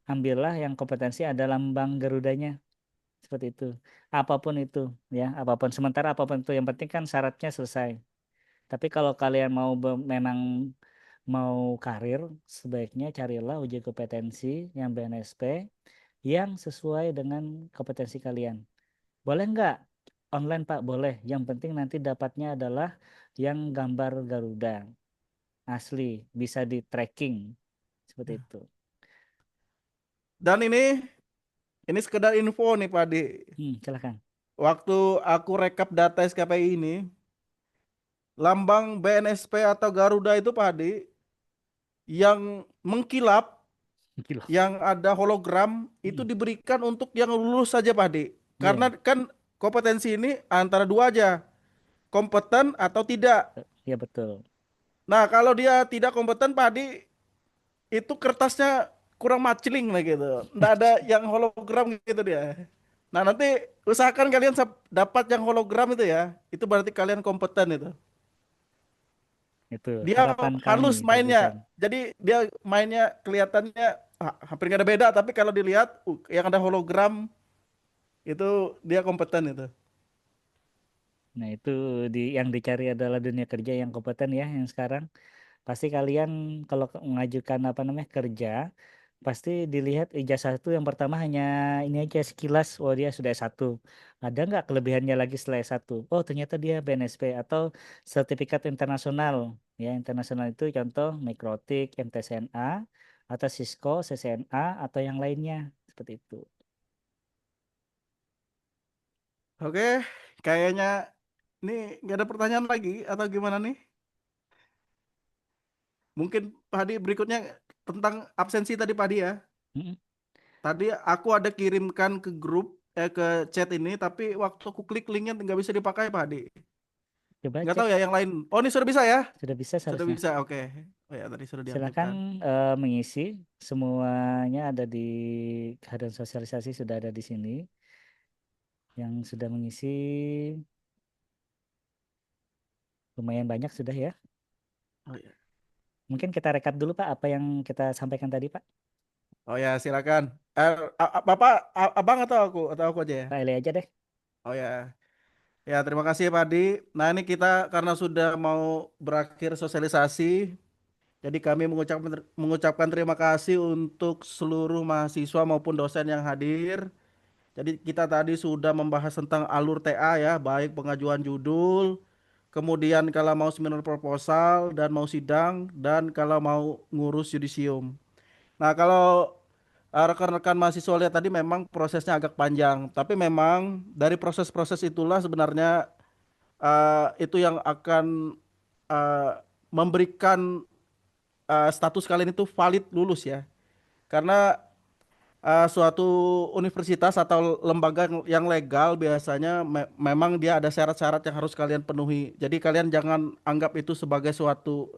ambillah yang kompetensi ada lambang Garudanya. Seperti itu. Apapun itu ya, apapun sementara apapun itu yang penting kan syaratnya selesai. Tapi kalau kalian mau memang mau karir, sebaiknya carilah uji kompetensi yang BNSP yang sesuai dengan kompetensi kalian. Boleh nggak? Online Pak, boleh. Yang penting nanti dapatnya adalah yang gambar Garuda. Asli, bisa di tracking. Seperti itu. Dan ini sekedar info nih Pak Adi. Silakan. Waktu aku rekap data SKPI ini, lambang BNSP atau Garuda itu Pak Adi yang mengkilap, Gila. yang ada hologram itu Hmm, diberikan untuk yang lulus saja Pak Adi. Karena Iya, kan kompetensi ini antara dua aja, kompeten atau tidak. iya betul. Nah, kalau dia tidak kompeten Pak Hadi, itu kertasnya kurang matching lah gitu. Nggak ada yang hologram gitu dia. Nah, nanti usahakan kalian dapat yang hologram itu ya. Itu berarti kalian kompeten itu. Itu Dia harapan kami halus Pak dosen. mainnya. Jadi dia mainnya kelihatannya hampir nggak ada beda. Tapi kalau dilihat yang ada hologram itu dia kompeten itu. Nah, itu yang dicari adalah dunia kerja yang kompeten ya yang sekarang. Pasti kalian kalau mengajukan apa namanya kerja, pasti dilihat ijazah itu yang pertama hanya ini aja sekilas, oh dia sudah S1. Ada nggak kelebihannya lagi setelah S1? Oh ternyata dia BNSP atau sertifikat internasional. Ya, internasional itu contoh Mikrotik, MTSNA, atau Cisco, CCNA, atau yang lainnya. Seperti itu. Oke, kayaknya ini nggak ada pertanyaan lagi atau gimana nih? Mungkin Pak Hadi berikutnya tentang absensi tadi Pak Hadi ya. Mm-mm. Tadi aku ada kirimkan ke grup ke chat ini, tapi waktu aku klik linknya nggak bisa dipakai Pak Hadi. Coba Nggak cek, tahu ya yang lain. Oh ini sudah bisa ya? sudah bisa Sudah seharusnya. bisa, oke. Oh ya tadi sudah Silakan diaktifkan. mengisi, semuanya ada di kehadiran sosialisasi sudah ada di sini. Yang sudah mengisi lumayan banyak sudah ya. Oh ya. Mungkin kita rekap dulu Pak apa yang kita sampaikan tadi Pak. Oh ya silakan. Bapak, abang atau aku aja ya? Pak Eli aja deh. Oh ya. Ya terima kasih Pak Hadi. Nah ini kita karena sudah mau berakhir sosialisasi, jadi kami mengucapkan terima kasih untuk seluruh mahasiswa maupun dosen yang hadir. Jadi kita tadi sudah membahas tentang alur TA ya, baik pengajuan judul, kemudian kalau mau seminar proposal dan mau sidang, dan kalau mau ngurus yudisium. Nah kalau rekan-rekan mahasiswa lihat tadi memang prosesnya agak panjang, tapi memang dari proses-proses itulah sebenarnya itu yang akan eh, memberikan status kalian itu valid lulus ya. Karena suatu universitas atau lembaga yang legal biasanya memang dia ada syarat-syarat yang harus kalian penuhi. Jadi kalian jangan anggap itu sebagai suatu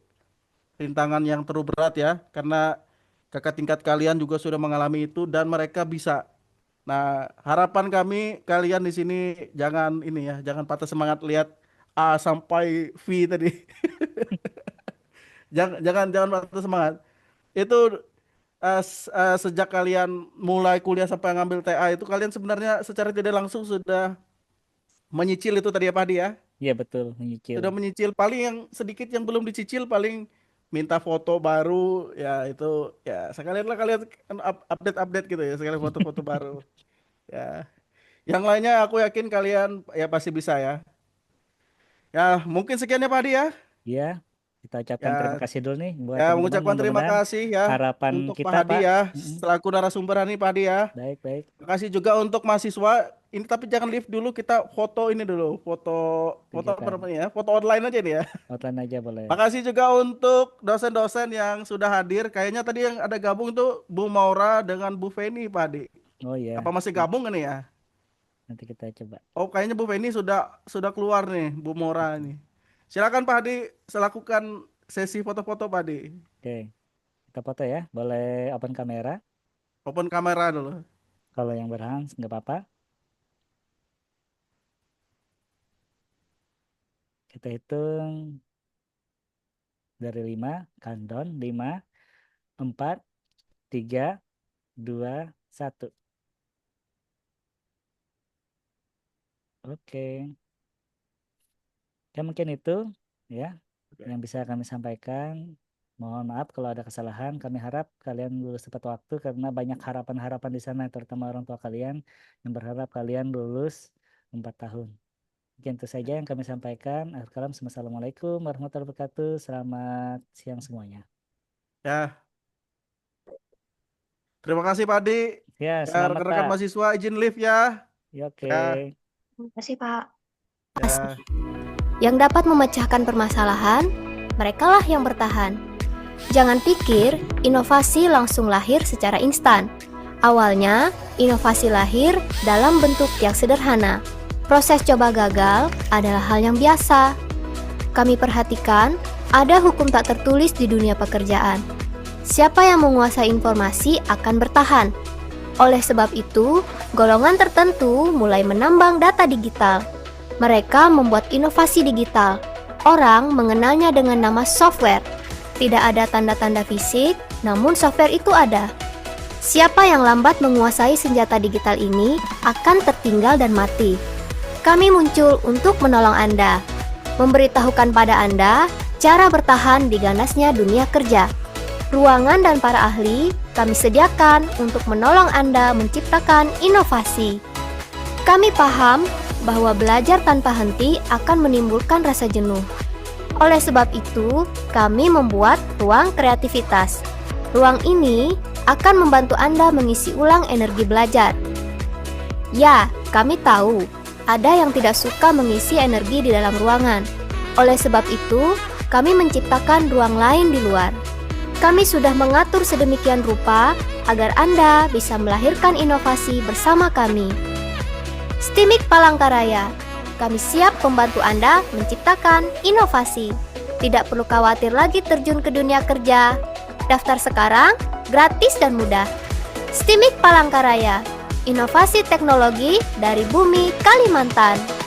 rintangan yang terlalu berat ya, karena kakak tingkat kalian juga sudah mengalami itu dan mereka bisa. Nah, harapan kami kalian di sini jangan ini ya, jangan patah semangat lihat A sampai V tadi. Jangan patah semangat. Itu sejak kalian mulai kuliah sampai ngambil TA itu kalian sebenarnya secara tidak langsung sudah menyicil itu tadi ya Pak Hadi ya. Iya betul, menyicil. Sudah menyicil, paling yang sedikit yang belum dicicil paling minta foto baru ya itu ya sekalian lah kalian update gitu ya, sekalian foto-foto baru. Ya. Yang lainnya aku yakin kalian ya pasti bisa ya. Ya, mungkin sekian ya Pak Hadi ya. Iya, kita ucapkan terima Ya, kasih dulu nih buat ya teman-teman. mengucapkan terima Mudah-mudahan kasih ya harapan untuk kita Pak Hadi Pak. ya Mm-mm. selaku narasumber hari ini Pak Hadi ya. Baik, baik. Terima kasih juga untuk mahasiswa. Ini tapi jangan leave dulu, kita foto ini dulu, foto apa Kegiatan. namanya ya? Foto online aja nih ya. Outline aja boleh. Makasih juga untuk dosen-dosen yang sudah hadir. Kayaknya tadi yang ada gabung tuh Bu Maura dengan Bu Feni Pak Hadi. Oh iya, Apa masih gabung kan ya? nanti kita coba. Oh, kayaknya Bu Feni sudah keluar nih, Bu Maura ini. Silakan Pak Hadi, lakukan sesi foto-foto Pak Hadi. Oke, kita foto ya. Boleh open kamera. Open kamera dulu. Kalau yang berhang nggak apa-apa. Kita hitung dari 5, countdown 5, 4, 3, 2, 1. Oke. Ya mungkin itu ya yang bisa kami sampaikan. Mohon maaf kalau ada kesalahan. Kami harap kalian lulus tepat waktu karena banyak harapan-harapan di sana, terutama orang tua kalian yang berharap kalian lulus 4 tahun. Mungkin itu saja yang kami sampaikan. Assalamualaikum warahmatullahi wabarakatuh. Selamat siang semuanya. Ya. Terima kasih Pak Hadi. Ya, Ya, selamat rekan-rekan Pak. mahasiswa izin live ya. Ya, oke. Ya. Terima kasih, Pak. Ya. Yang dapat memecahkan permasalahan, merekalah yang bertahan. Jangan pikir inovasi langsung lahir secara instan. Awalnya, inovasi lahir dalam bentuk yang sederhana. Proses coba gagal adalah hal yang biasa. Kami perhatikan ada hukum tak tertulis di dunia pekerjaan. Siapa yang menguasai informasi akan bertahan. Oleh sebab itu, golongan tertentu mulai menambang data digital. Mereka membuat inovasi digital. Orang mengenalnya dengan nama software. Tidak ada tanda-tanda fisik, namun software itu ada. Siapa yang lambat menguasai senjata digital ini akan tertinggal dan mati. Kami muncul untuk menolong Anda, memberitahukan pada Anda cara bertahan di ganasnya dunia kerja. Ruangan dan para ahli kami sediakan untuk menolong Anda menciptakan inovasi. Kami paham bahwa belajar tanpa henti akan menimbulkan rasa jenuh. Oleh sebab itu, kami membuat ruang kreativitas. Ruang ini akan membantu Anda mengisi ulang energi belajar. Ya, kami tahu ada yang tidak suka mengisi energi di dalam ruangan. Oleh sebab itu, kami menciptakan ruang lain di luar. Kami sudah mengatur sedemikian rupa agar Anda bisa melahirkan inovasi bersama kami. STIMIK Palangkaraya, kami siap membantu Anda menciptakan inovasi. Tidak perlu khawatir lagi terjun ke dunia kerja. Daftar sekarang, gratis dan mudah. STIMIK Palangkaraya, inovasi teknologi dari bumi Kalimantan.